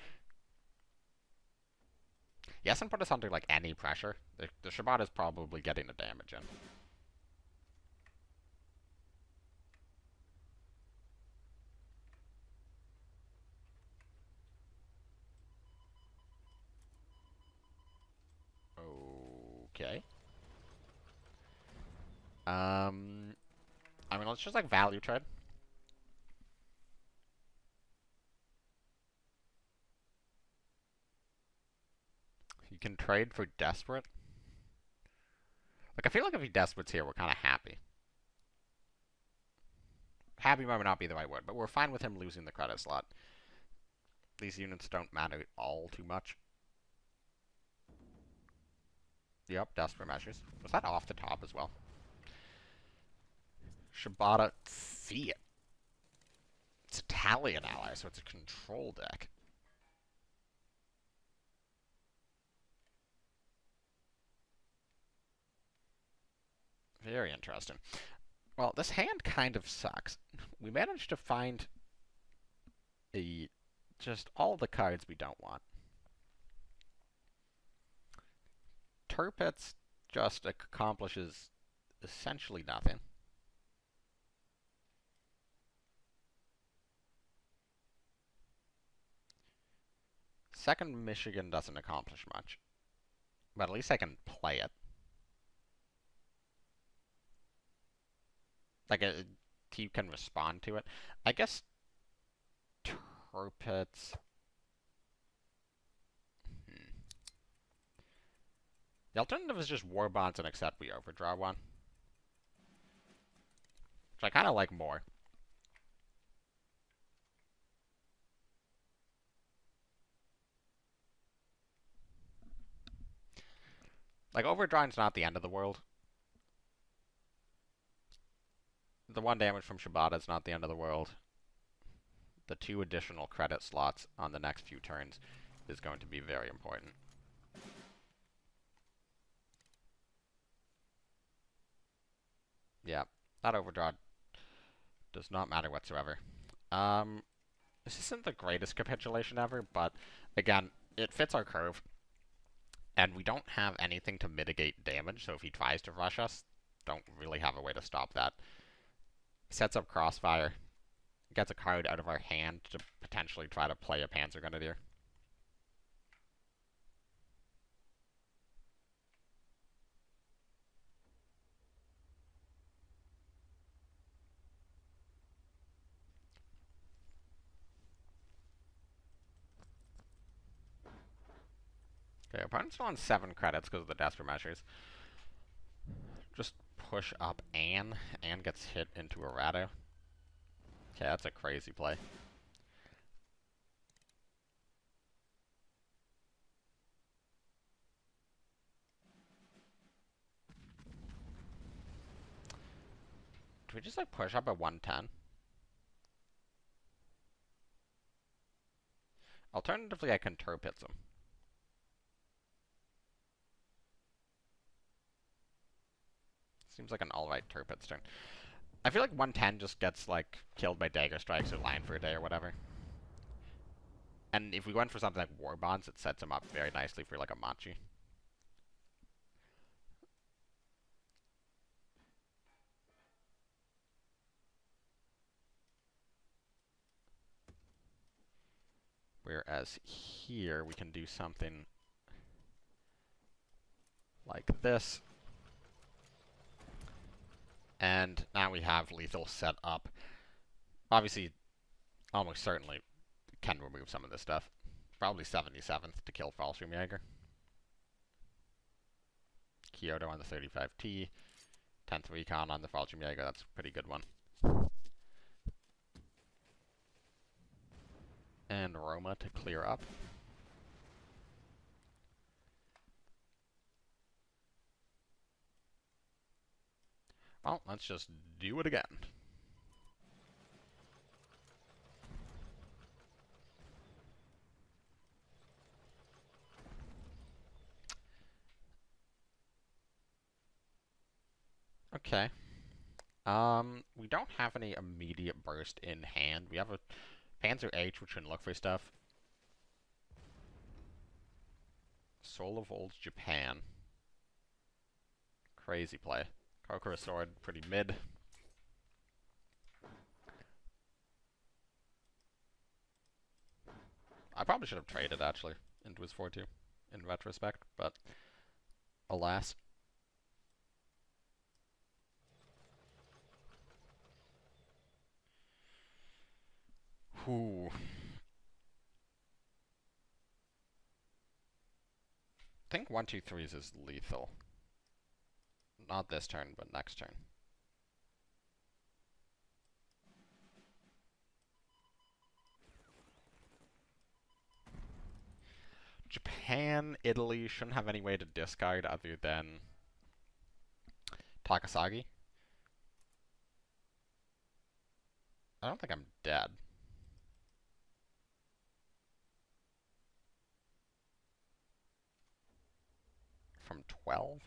He hasn't put us under, like, any pressure. The Shibata is probably getting the damage in. Okay. I mean, let's just, like, value trade. You can trade for Desperate. Like, I feel like if he Desperate's here, we're kind of happy. Happy might not be the right word, but we're fine with him losing the credit slot. These units don't matter all too much. Yep, Desperate measures. Was that off the top as well? Shibata, see it. It's Italian ally, so it's a control deck. Very interesting. Well, this hand kind of sucks. We managed to find just all the cards we don't want. Tirpitz just accomplishes essentially nothing. Second Michigan doesn't accomplish much. But at least I can play it. Like, he can respond to it. I guess Tirpitz... The alternative is just War Bonds and accept we overdraw one. which I kind of like more. Like, overdrawing's not the end of the world. The 1 damage from Shibata's not the end of the world. The 2 additional credit slots on the next few turns is going to be very important. Yeah, that overdraw does not matter whatsoever. This isn't the greatest capitulation ever, but again, it fits our curve. And we don't have anything to mitigate damage, so if he tries to rush us, don't really have a way to stop that. Sets up Crossfire, gets a card out of our hand to potentially try to play a Panzer Grenadier. Okay, opponent's on 7 credits because of the Desperate Measures. Just push up Anne. Anne gets hit into Arado. Okay, that's a crazy play. Do we just, like, push up at 110? Alternatively, I can Turpitz him. Seems like an alright Turpitz turn. I feel like 110 just gets, like, killed by Dagger Strikes or Lion for a Day or whatever. And if we went for something like War Bonds, it sets him up very nicely for, like, a Machi. Whereas here, we can do something like this. And now we have lethal set up. Obviously, almost certainly can remove some of this stuff. Probably 77th to kill Fallstream Jaeger. Kyoto on the 35T. 10th Recon on the Fallstream Jaeger. That's a pretty good one. And Roma to clear up. Well, let's just do it again. Okay. We don't have any immediate burst in hand. We have a Panzer H, which can look for stuff. Soul of Old Japan. Crazy play. Kokura Sword, pretty mid. I probably should have traded, actually, into his 4-2, in retrospect, but alas. Whew. I think 1-2-3s is lethal. Not this turn, but next turn. Japan, Italy shouldn't have any way to discard other than Takasagi. I don't think I'm dead. From 12?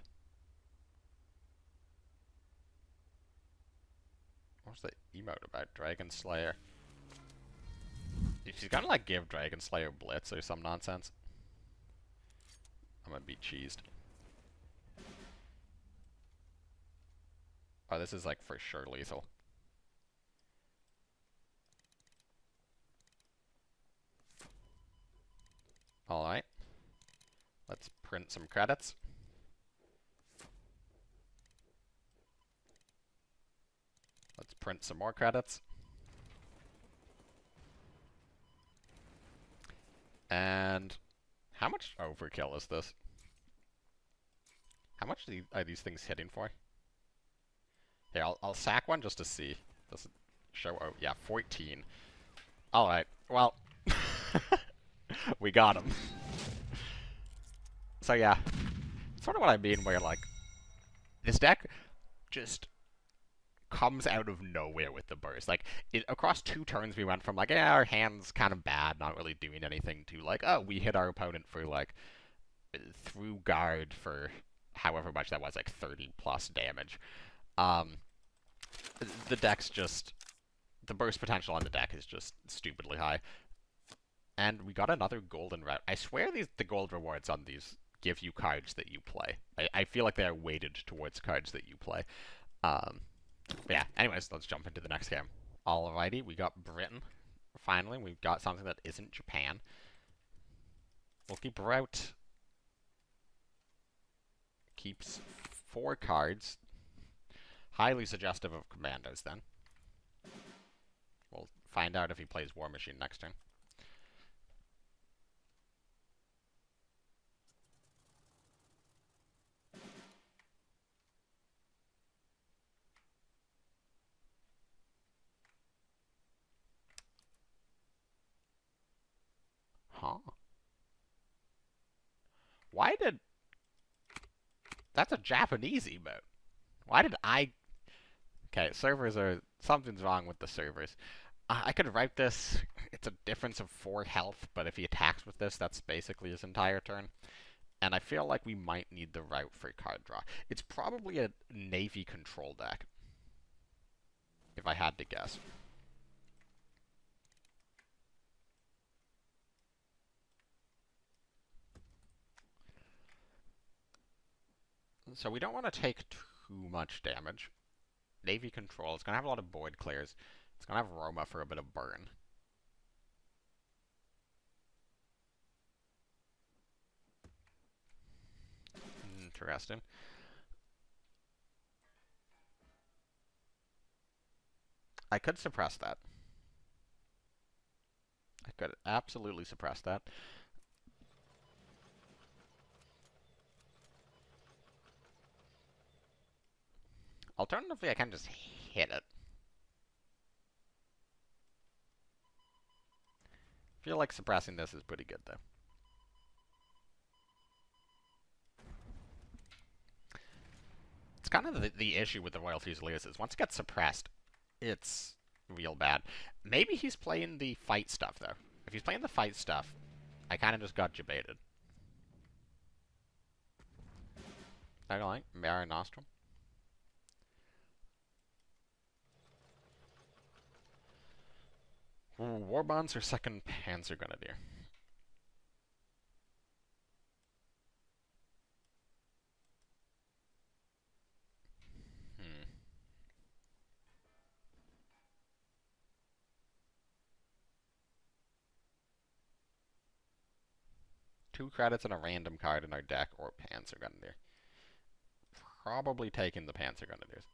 What's the emote about? Dragon Slayer. If she's gonna, like, give Dragon Slayer Blitz or some nonsense, I'm gonna be cheesed. Oh, this is, like, for sure lethal. Alright. Let's print some credits. Let's print some more credits. And how much overkill is this? How much are these things hitting for? Here, I'll sack one just to see. Does it show? Oh, yeah, 14. Alright, well, we got him. So yeah, sort of what I mean where, like, this deck just comes out of nowhere with the burst. Like, across 2 turns we went from, like, yeah, our hand's kind of bad, not really doing anything, to, like, oh, we hit our opponent for, like, through guard for however much that was, like, 30 plus damage. The deck's just... The burst potential on the deck is just stupidly high. And we got another golden route. I swear the gold rewards on these give you cards that you play. I feel like they are weighted towards cards that you play. But yeah, anyways, let's jump into the next game. Alrighty, we got Britain. Finally, we've got something that isn't Japan. We'll keep route. Keeps 4 cards. Highly suggestive of commandos, then. We'll find out if he plays War Machine next turn. Huh. Why did... That's a Japanese emote. Why did I... Okay, servers are... Something's wrong with the servers. I could write this... It's a difference of 4 health, but if he attacks with this, that's basically his entire turn. And I feel like we might need the route for card draw. It's probably a Navy control deck, if I had to guess. So we don't want to take too much damage. Navy control. It's going to have a lot of void clears. It's going to have Roma for a bit of burn. Interesting. I could suppress that. I could absolutely suppress that. Alternatively, I can just hit it. Feel like suppressing this is pretty good, though. It's kind of the issue with the Royal Fusiliers is once it gets suppressed, it's real bad. Maybe he's playing the fight stuff, though. If he's playing the fight stuff, I kind of just got debated. I don't like Mara Nostrum. War Bonds or second Panzer Grenadier? Hmm. Two credits and a random card in our deck or Panzer Grenadier. Probably taking the Panzer Grenadiers.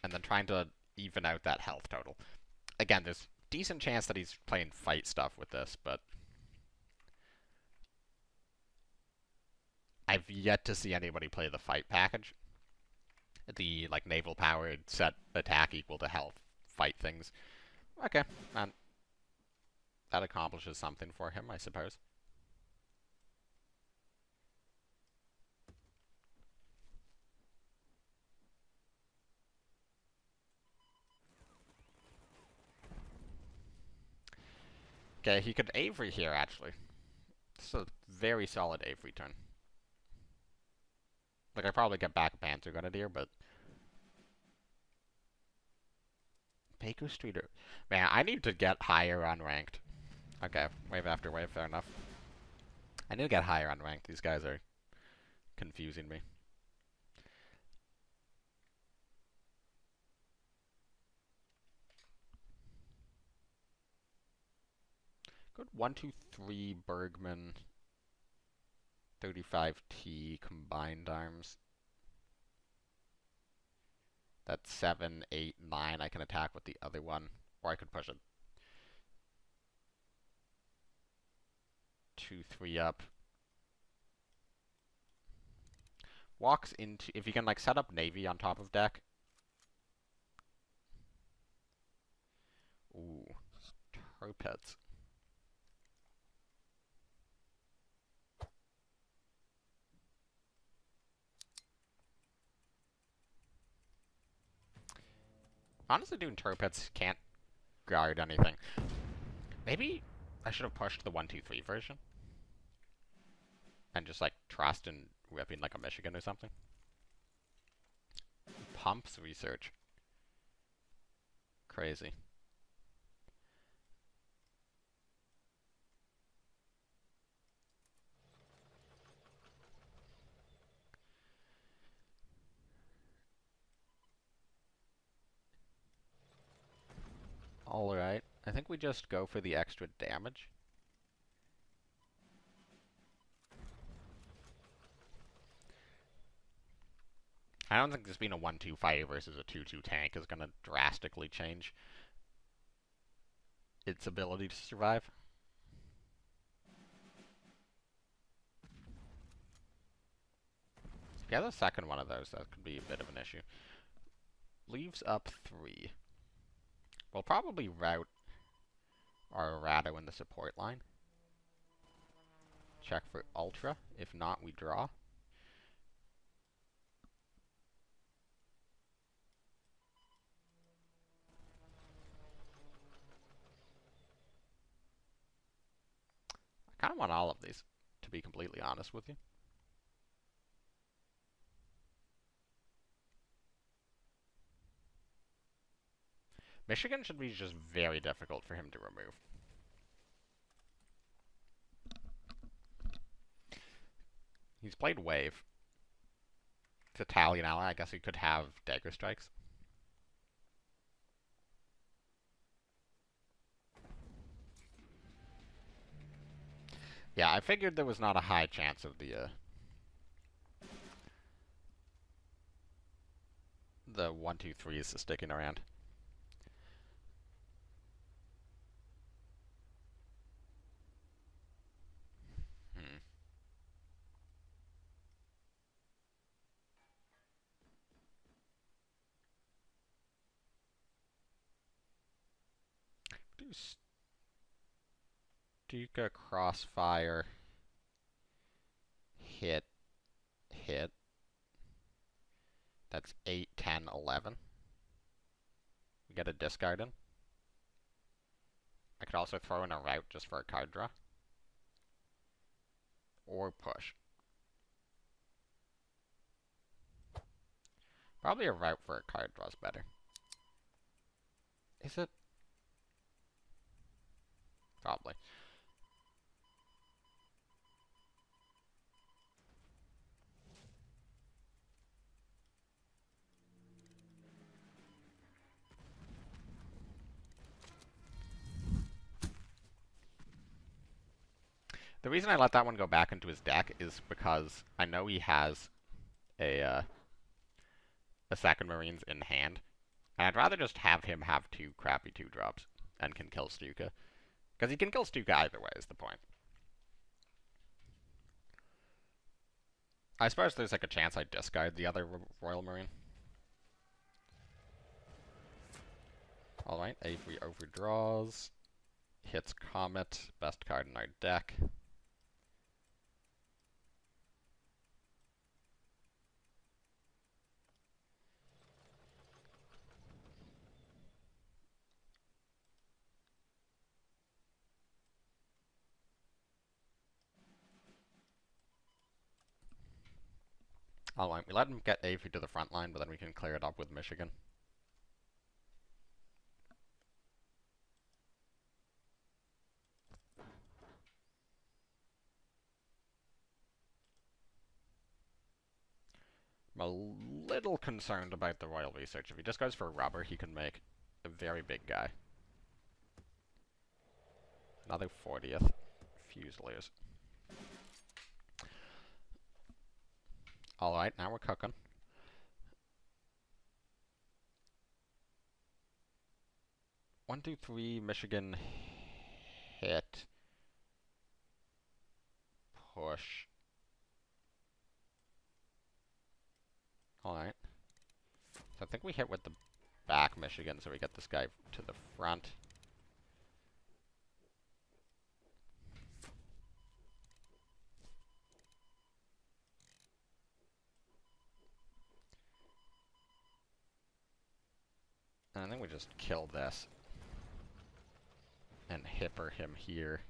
And then trying to even out that health total. Again, there's decent chance that he's playing fight stuff with this, but I've yet to see anybody play the fight package. The, like, naval powered set attack equal to health fight things. Okay, and that accomplishes something for him, I suppose. Okay, he could Avery here, actually. This is a very solid Avery turn. Like, I probably get back a Panzer Grenadier, but... Baker Streeter. Man, I need to get higher on ranked. Okay, wave after wave, fair enough. I need to get higher on ranked. These guys are confusing me. Good 1, 2, 3 Bergman. 35T combined arms. That's 7, 8, 9. I can attack with the other one. Or I could push it 2, 3 up. walks into... If you can, like, set up Navy on top of deck. Ooh. Torpeds. Honestly, doing torpeds can't guard anything. Maybe I should have pushed the 1-2-3 version. And just, like, trust in whipping, like, a Michigan or something. Pumps research. Crazy. Alright. I think we just go for the extra damage. I don't think this being a 1-2 fighter versus a 2-2 tank is going to drastically change its ability to survive. If he has a second one of those, that could be a bit of an issue. Leaves up 3. We'll probably route our Arado in the support line. Check for Ultra. If not, we draw. I kind of want all of these, to be completely honest with you. Michigan should be just very difficult for him to remove. He's played Wave. It's Italian ally. I guess he could have Dagger Strikes. Yeah, I figured there was not a high chance of the 1-2-3s sticking around. Do Stuka Crossfire hit. That's 8, 10, 11. We get a discard in. I could also throw in a route just for a card draw. Or push. Probably a route for a card draw is better. Is it? Probably. The reason I let that one go back into his deck is because I know he has a second Marines in hand. And I'd rather just have him have 2 crappy 2-drops and can kill Stuka. Because he can kill Stuka either way is the point. I suppose there's like a chance I discard the other Royal Marine. Alright, Avery overdraws. Hits Comet, best card in our deck. Alright, we let him get Avery to the front line, but then we can clear it up with Michigan. I'm a little concerned about the Royal Research. If he just goes for rubber, he can make a very big guy. Another 40th. Fusiliers. Alright, now we're cooking. One, two, three, Michigan hit. Push. Alright. So I think we hit with the back Michigan, so we get this guy to the front. And I think we just kill this. And hipper him here.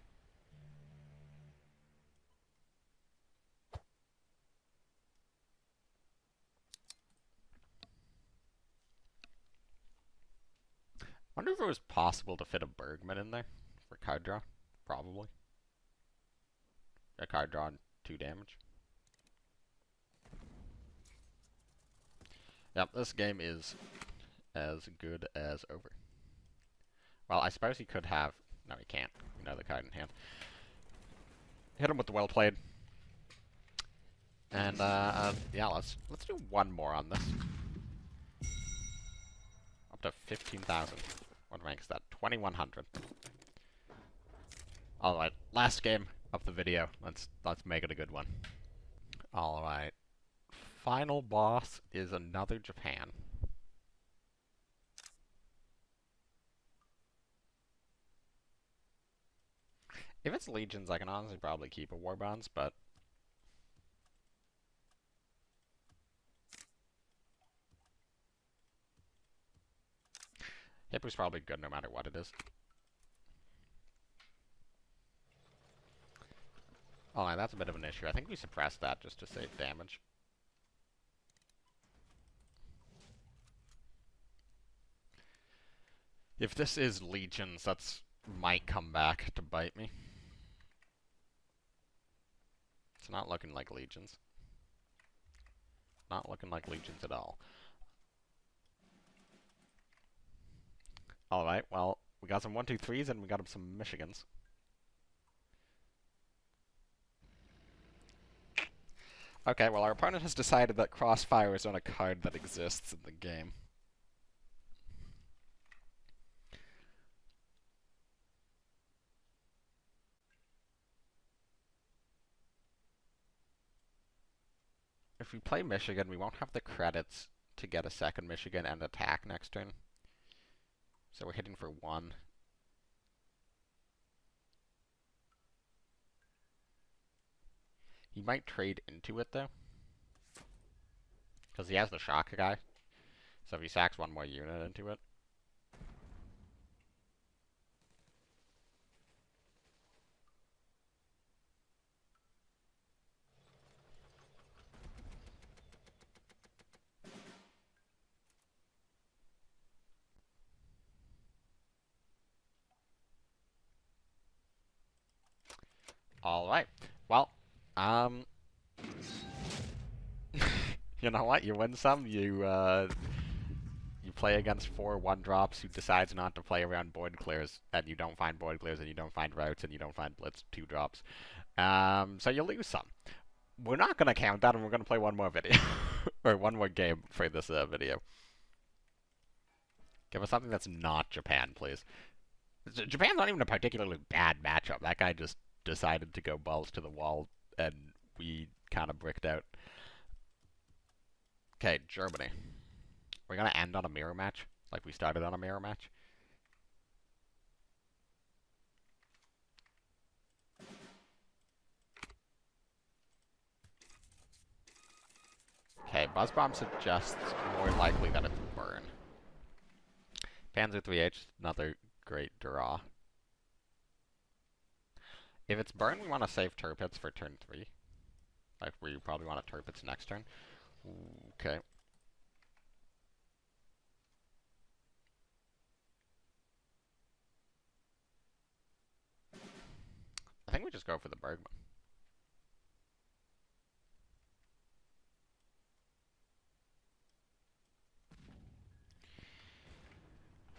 I wonder if it was possible to fit a Bergman in there for card draw. Probably. A card draw and 2 damage. Yep, this game is as good as over. Well, I suppose he could have... No, he can't. You know the card in hand. Hit him with the well played. And, yeah, let's do one more on this. Up to 15,000. What rank is that? 2100. Alright, last game of the video. Let's make it a good one. Alright. Final boss is another Japan. If it's Legions, I can honestly probably keep a War Bonds, but... Hippo's probably good no matter what it is. Oh, that's a bit of an issue. I think we suppressed that just to save damage. If this is Legions, that's might come back to bite me. It's not looking like Legions. Not looking like Legions at all. Alright, well, we got some 1-2-3s and we got some Michigans. Okay, well, our opponent has decided that Crossfire is on a card that exists in the game. If we play Michigan, we won't have the credits to get a second Michigan and attack next turn. So we're hitting for 1. He might trade into it, though. Because he has the shock guy. So if he sacks 1 more unit into it. Alright. Well, you know what? You win some, you play against 4 1-drops who decides not to play around Void Clears, and you don't find Void Clears, and you don't find Routes, and you don't find Blitz 2-drops. So you lose some. We're not going to count that, and we're going to play one more video. Or one more game for this video. Give us something that's not Japan, please. Japan's not even a particularly bad matchup. That guy just decided to go balls to the wall, and we kind of bricked out. Okay, Germany. We're gonna end on a mirror match, like we started on a mirror match. Okay, Buzz Bomb suggests more likely that it's burn. Panzer 3H, another great draw. If it's burn, we want to save Tirpitz for turn 3. Like, we probably want to Tirpitz next turn. Okay. I think we just go for the Bergman.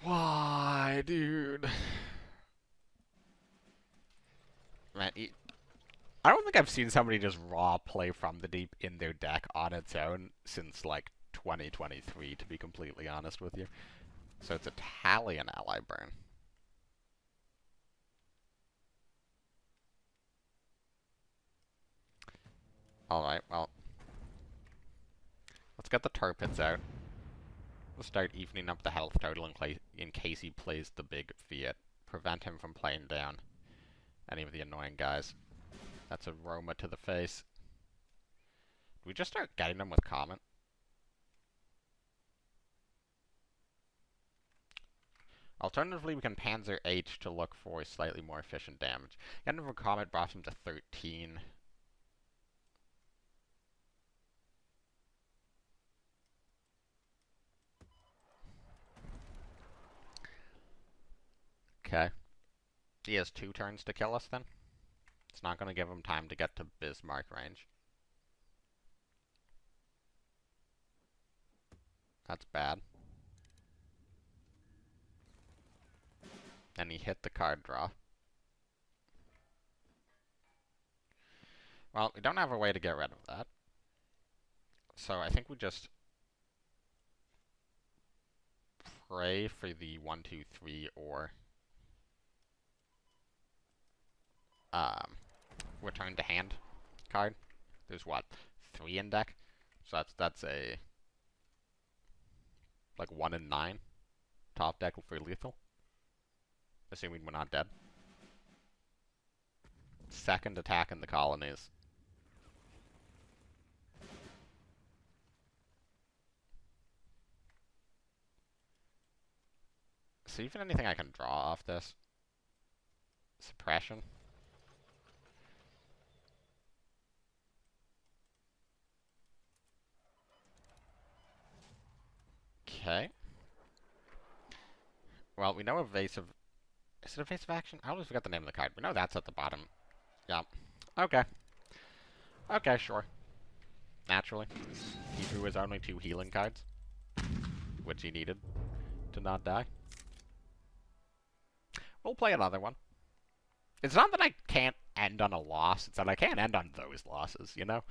Why, dude? Man, I don't think I've seen somebody just raw play from the deep in their deck on its own since, like, 2023, to be completely honest with you. So it's Italian ally burn. Alright, well. Let's get the tar pits out. We'll start evening up the health total in case he plays the big Fiat. Prevent him from playing down any of the annoying guys. That's a Roma to the face. Do we just start getting them with Comet? Alternatively, we can Panzer H to look for slightly more efficient damage. Getting him with Comet brought him to 13. Okay. He has 2 turns to kill us then. It's not going to give him time to get to Bismarck range. That's bad. And he hit the card draw. Well, we don't have a way to get rid of that. So I think we just pray for the 1, 2, 3 or return to hand card. There's what? 3 in deck? So that's a like 1 in 9 top deck for lethal. Assuming we're not dead. Second attack in the colonies. So even anything I can draw off this. Suppression. Okay. Well, we know evasive. Is it evasive action? I always forget the name of the card. We know that's at the bottom. Yeah. Okay. Okay, sure. Naturally. He drew his only 2 healing cards, which he needed to not die. We'll play another one. It's not that I can't end on a loss, it's that I can't end on those losses, you know?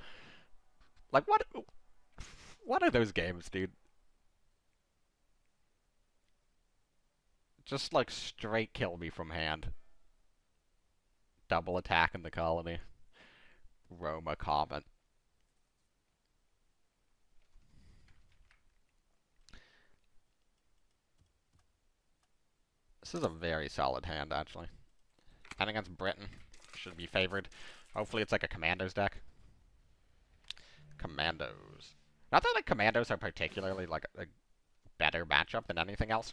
Like, what are those games, dude? Just, like, straight kill me from hand. Double attack in the colony. Roma Comet. This is a very solid hand, actually. And against Britain. Should be favored. Hopefully it's like a Commandos deck. Commandos. Not that, like, Commandos are particularly, like, a better matchup than anything else.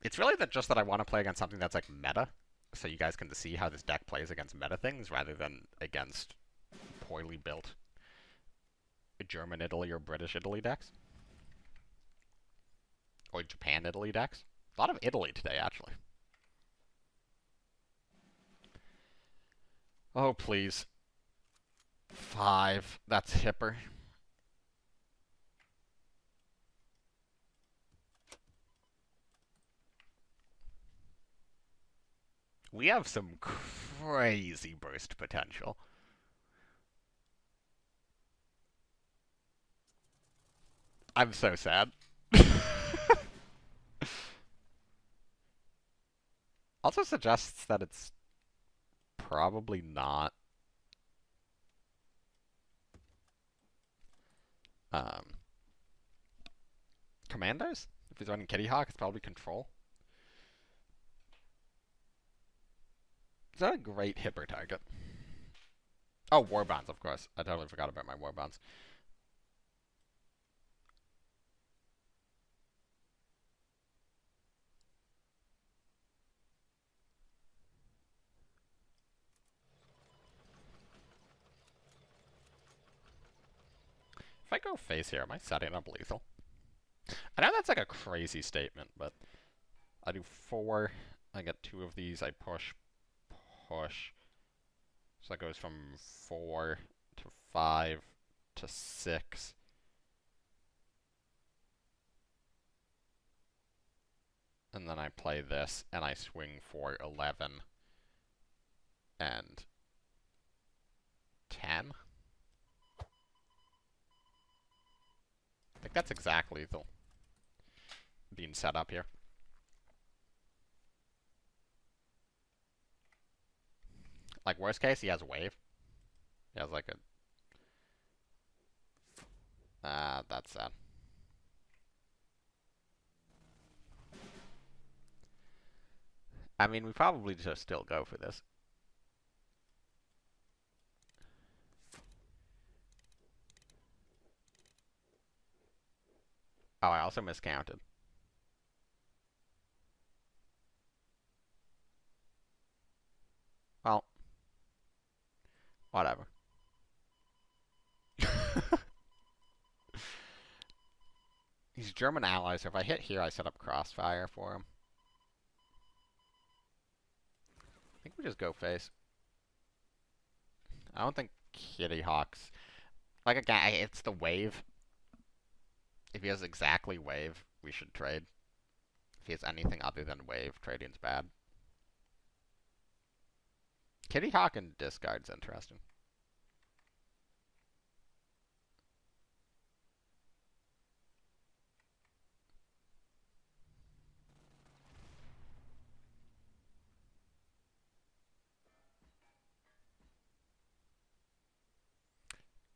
It's really just that I want to play against something that's, like, meta. So you guys can see how this deck plays against meta things, rather than against poorly built German Italy or British Italy decks. Or Japan Italy decks. A lot of Italy today, actually. Oh, please. 5. That's hipper. We have some crazy burst potential. I'm so sad. Also suggests that it's probably not Commandos? If he's running Kitty Hawk, it's probably Control. Is that a great hipper target? Oh, War Bonds, of course. I totally forgot about my War Bonds. If I go face here, am I setting up lethal? I know that's like a crazy statement, but I do 4. I get 2 of these. I push. So that goes from 4 to 5 to 6. And then I play this, and I swing for 11 and 10. I think that's exactly lethal being set up here. Like, worst case, he has a wave. He has, like, a That's sad. I mean, we probably just still go for this. Oh, I also miscounted. Well, whatever. He's German allies, so if I hit here, I set up crossfire for him. I think we just go face. I don't think Kitty Hawk's... Like, again, it's the wave. If he has exactly wave, we should trade. If he has anything other than wave, trading's bad. Kitty Hawk and discard's interesting.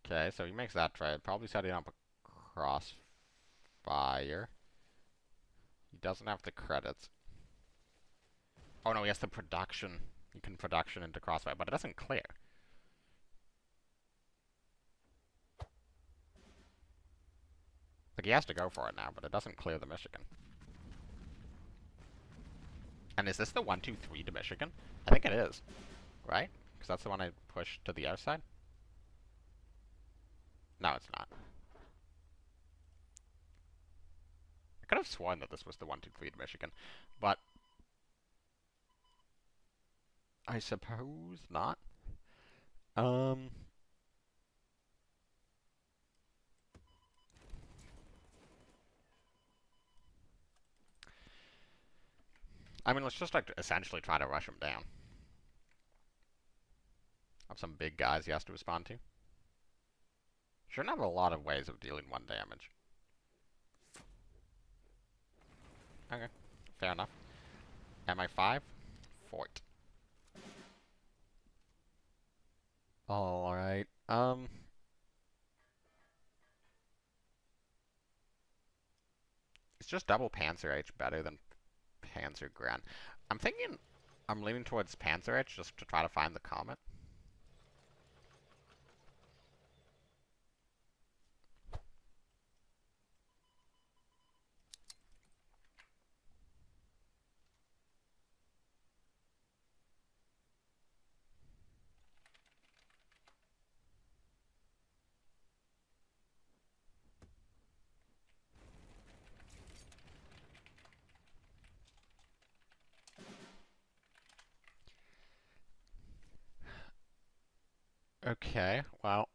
Okay, so he makes that trade. Probably setting up a crossfire. He doesn't have the credits. Oh no, he has the production. He can production into crossfire, but it doesn't clear. Like, he has to go for it now, but it doesn't clear the Michigan. And is this the 1-2-3 to Michigan? I think it is. Right? Because that's the one I pushed to the outside? No, it's not. I could have sworn that this was the 1-2-3 to Michigan, but I suppose not. I mean, let's just like essentially try to rush him down. Have some big guys he has to respond to. Shouldn't have a lot of ways of dealing 1 damage. Okay, fair enough. MI5, Fort. Alright, it's just double Panzer H better than Panzer Gran. I'm thinking I'm leaning towards Panzer H just to try to find the comet. Okay, well.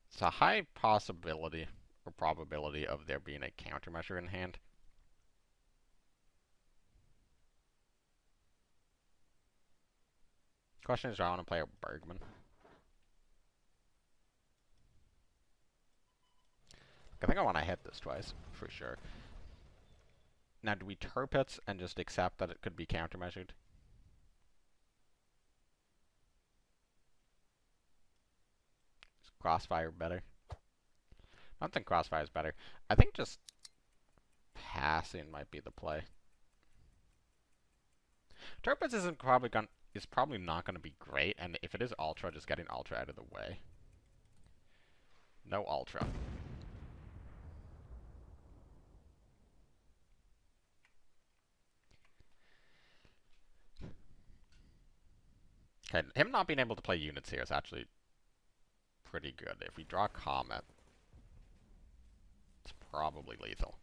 It's a high possibility or probability of there being a countermeasure in hand. Question is, do I want to play a Bergman? I think I want to hit this twice, for sure. Now, do we Tirpitz and just accept that it could be countermeasured? Is Crossfire better? I don't think Crossfire is better. I think just passing might be the play. Tirpitz is probably not going to be great, and if it is Ultra, just getting Ultra out of the way. No Ultra. Okay, him not being able to play units here is actually pretty good. If we draw Comet, it's probably lethal.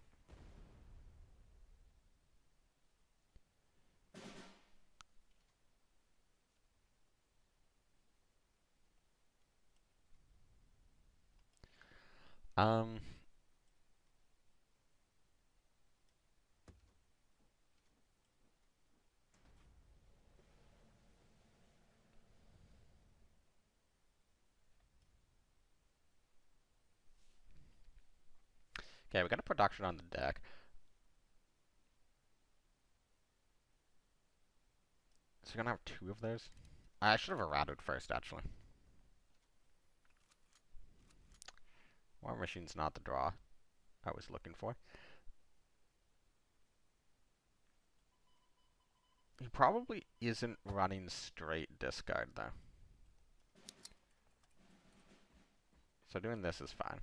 Okay, we got a production on the deck. So you're gonna have two of those? I should have errated first, actually. War Machine's not the draw I was looking for. He probably isn't running straight discard, though. So doing this is fine.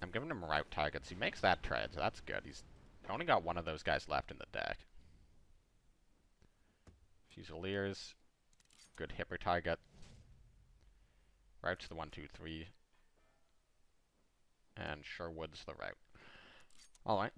I'm giving him route targets. He makes that trade, so that's good. He's only got one of those guys left in the deck. Fusiliers, good hipper target. Route's the 1, 2, 3. And Sherwood's the route. Alright.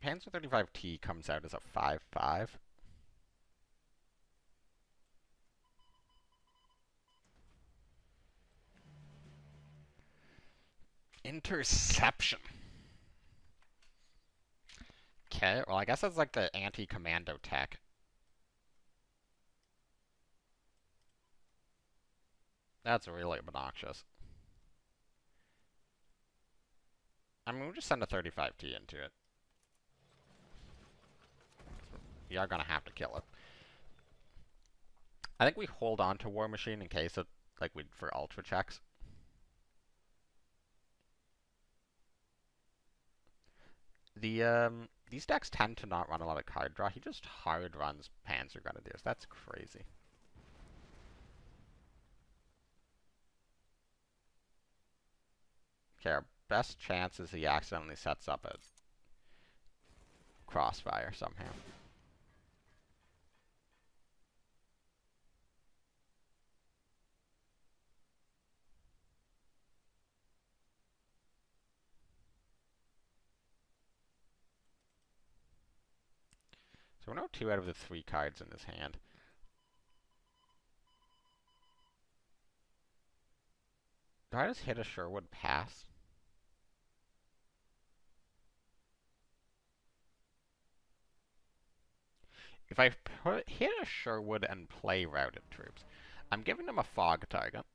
Panzer 35T comes out as a 5-5. Interception. Okay, well I guess that's like the anti-commando tech. That's really obnoxious. I mean, we'll just send a 35T into it. You are gonna have to kill it. I think we hold on to War Machine in case of, like, for ultra checks. These decks tend to not run a lot of card draw. He just hard runs Panzer Grenadiers. That's crazy. Okay, our best chance is he accidentally sets up a crossfire somehow. So we know 2 out of the 3 cards in his hand. Do I just hit a Sherwood pass? If I hit a Sherwood and play routed troops, I'm giving him a fog target.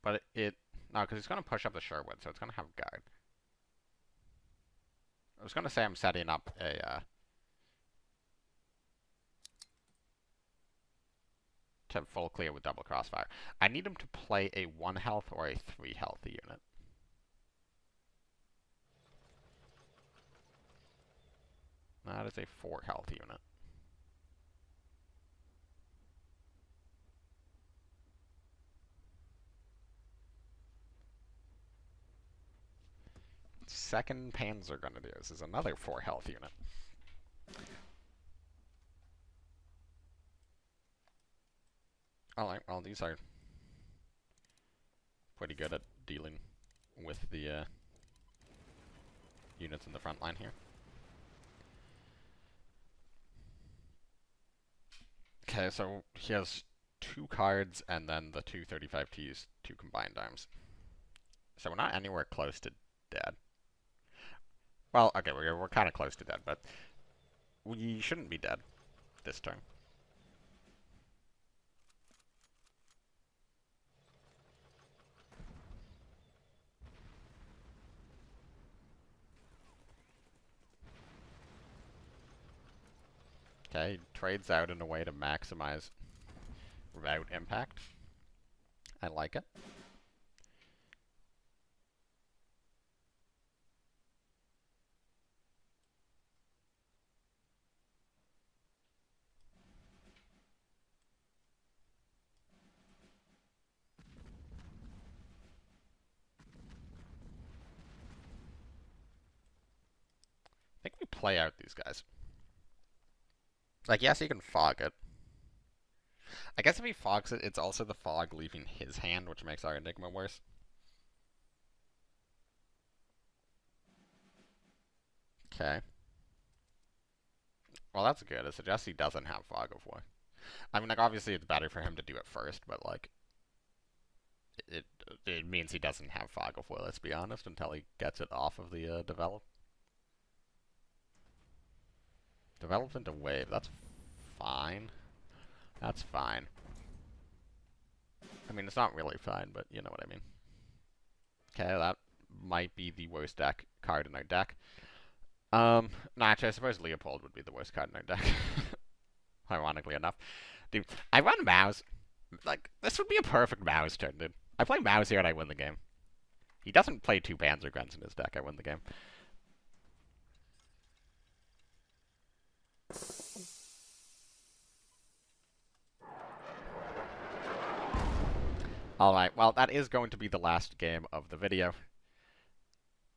But no, because he's going to push up the Sherwood, so it's going to have guard. I was going to say I'm setting up a, to full clear with double crossfire. I need him to play a 1 health or a 3 health unit. That is a 4 health unit. Second Panzer Grenadiers is another 4 health unit. Alright, well, these are pretty good at dealing with the units in the front line here. Okay, so he has 2 cards and then the 2 35Ts, 2 combined arms. So we're not anywhere close to dead. Well, okay, we're kind of close to dead, but we shouldn't be dead this turn. Okay, trades out in a way to maximize route impact. I like it. I think we play out these guys. Like, yes, he can fog it. I guess if he fogs it, it's also the fog leaving his hand, which makes our Enigma worse. Okay. Well, that's good. It suggests he doesn't have Fog of War. I mean, like, obviously it's better for him to do it first, but, like, it it means he doesn't have Fog of War, let's be honest, until he gets it off of the development of Wave. That's fine. That's fine. I mean, it's not really fine, but you know what I mean. Okay, that might be the worst card in our deck. No, actually, I suppose Leopold would be the worst card in our deck. Ironically enough. Dude, I run Mouse. Like, this would be a perfect Mouse turn, dude. I play Mouse here and I win the game. He doesn't play 2 Panzergrens in his deck, I win the game. Alright, well, that is going to be the last game of the video.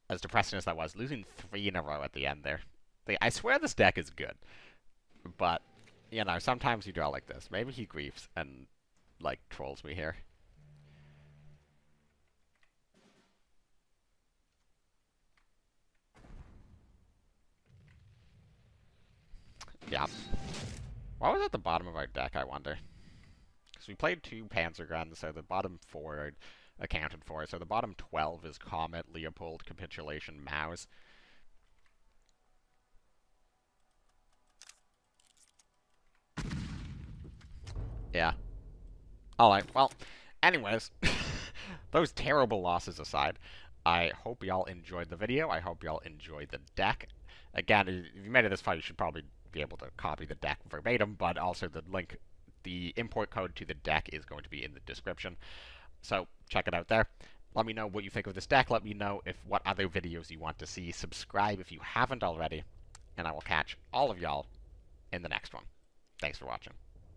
As depressing as that was, losing 3 in a row at the end there. I swear this deck is good. But, you know, sometimes you draw like this. Maybe he griefs and, like, trolls me here. Yeah. What was at the bottom of our deck, I wonder? Because we played 2 Panzergrens, so the bottom 4 are accounted for. So the bottom 12 is Comet, Leopold, Capitulation, Mouse. Yeah. Alright, well, anyways, those terrible losses aside, I hope y'all enjoyed the video. I hope y'all enjoyed the deck. Again, if you made it this far, you should probably be able to copy the deck verbatim, but also the link, the import code to the deck is going to be in the description. So, check it out there. Let me know what you think of this deck. Let me know what other videos you want to see. Subscribe if you haven't already, and I will catch all of y'all in the next one. Thanks for watching.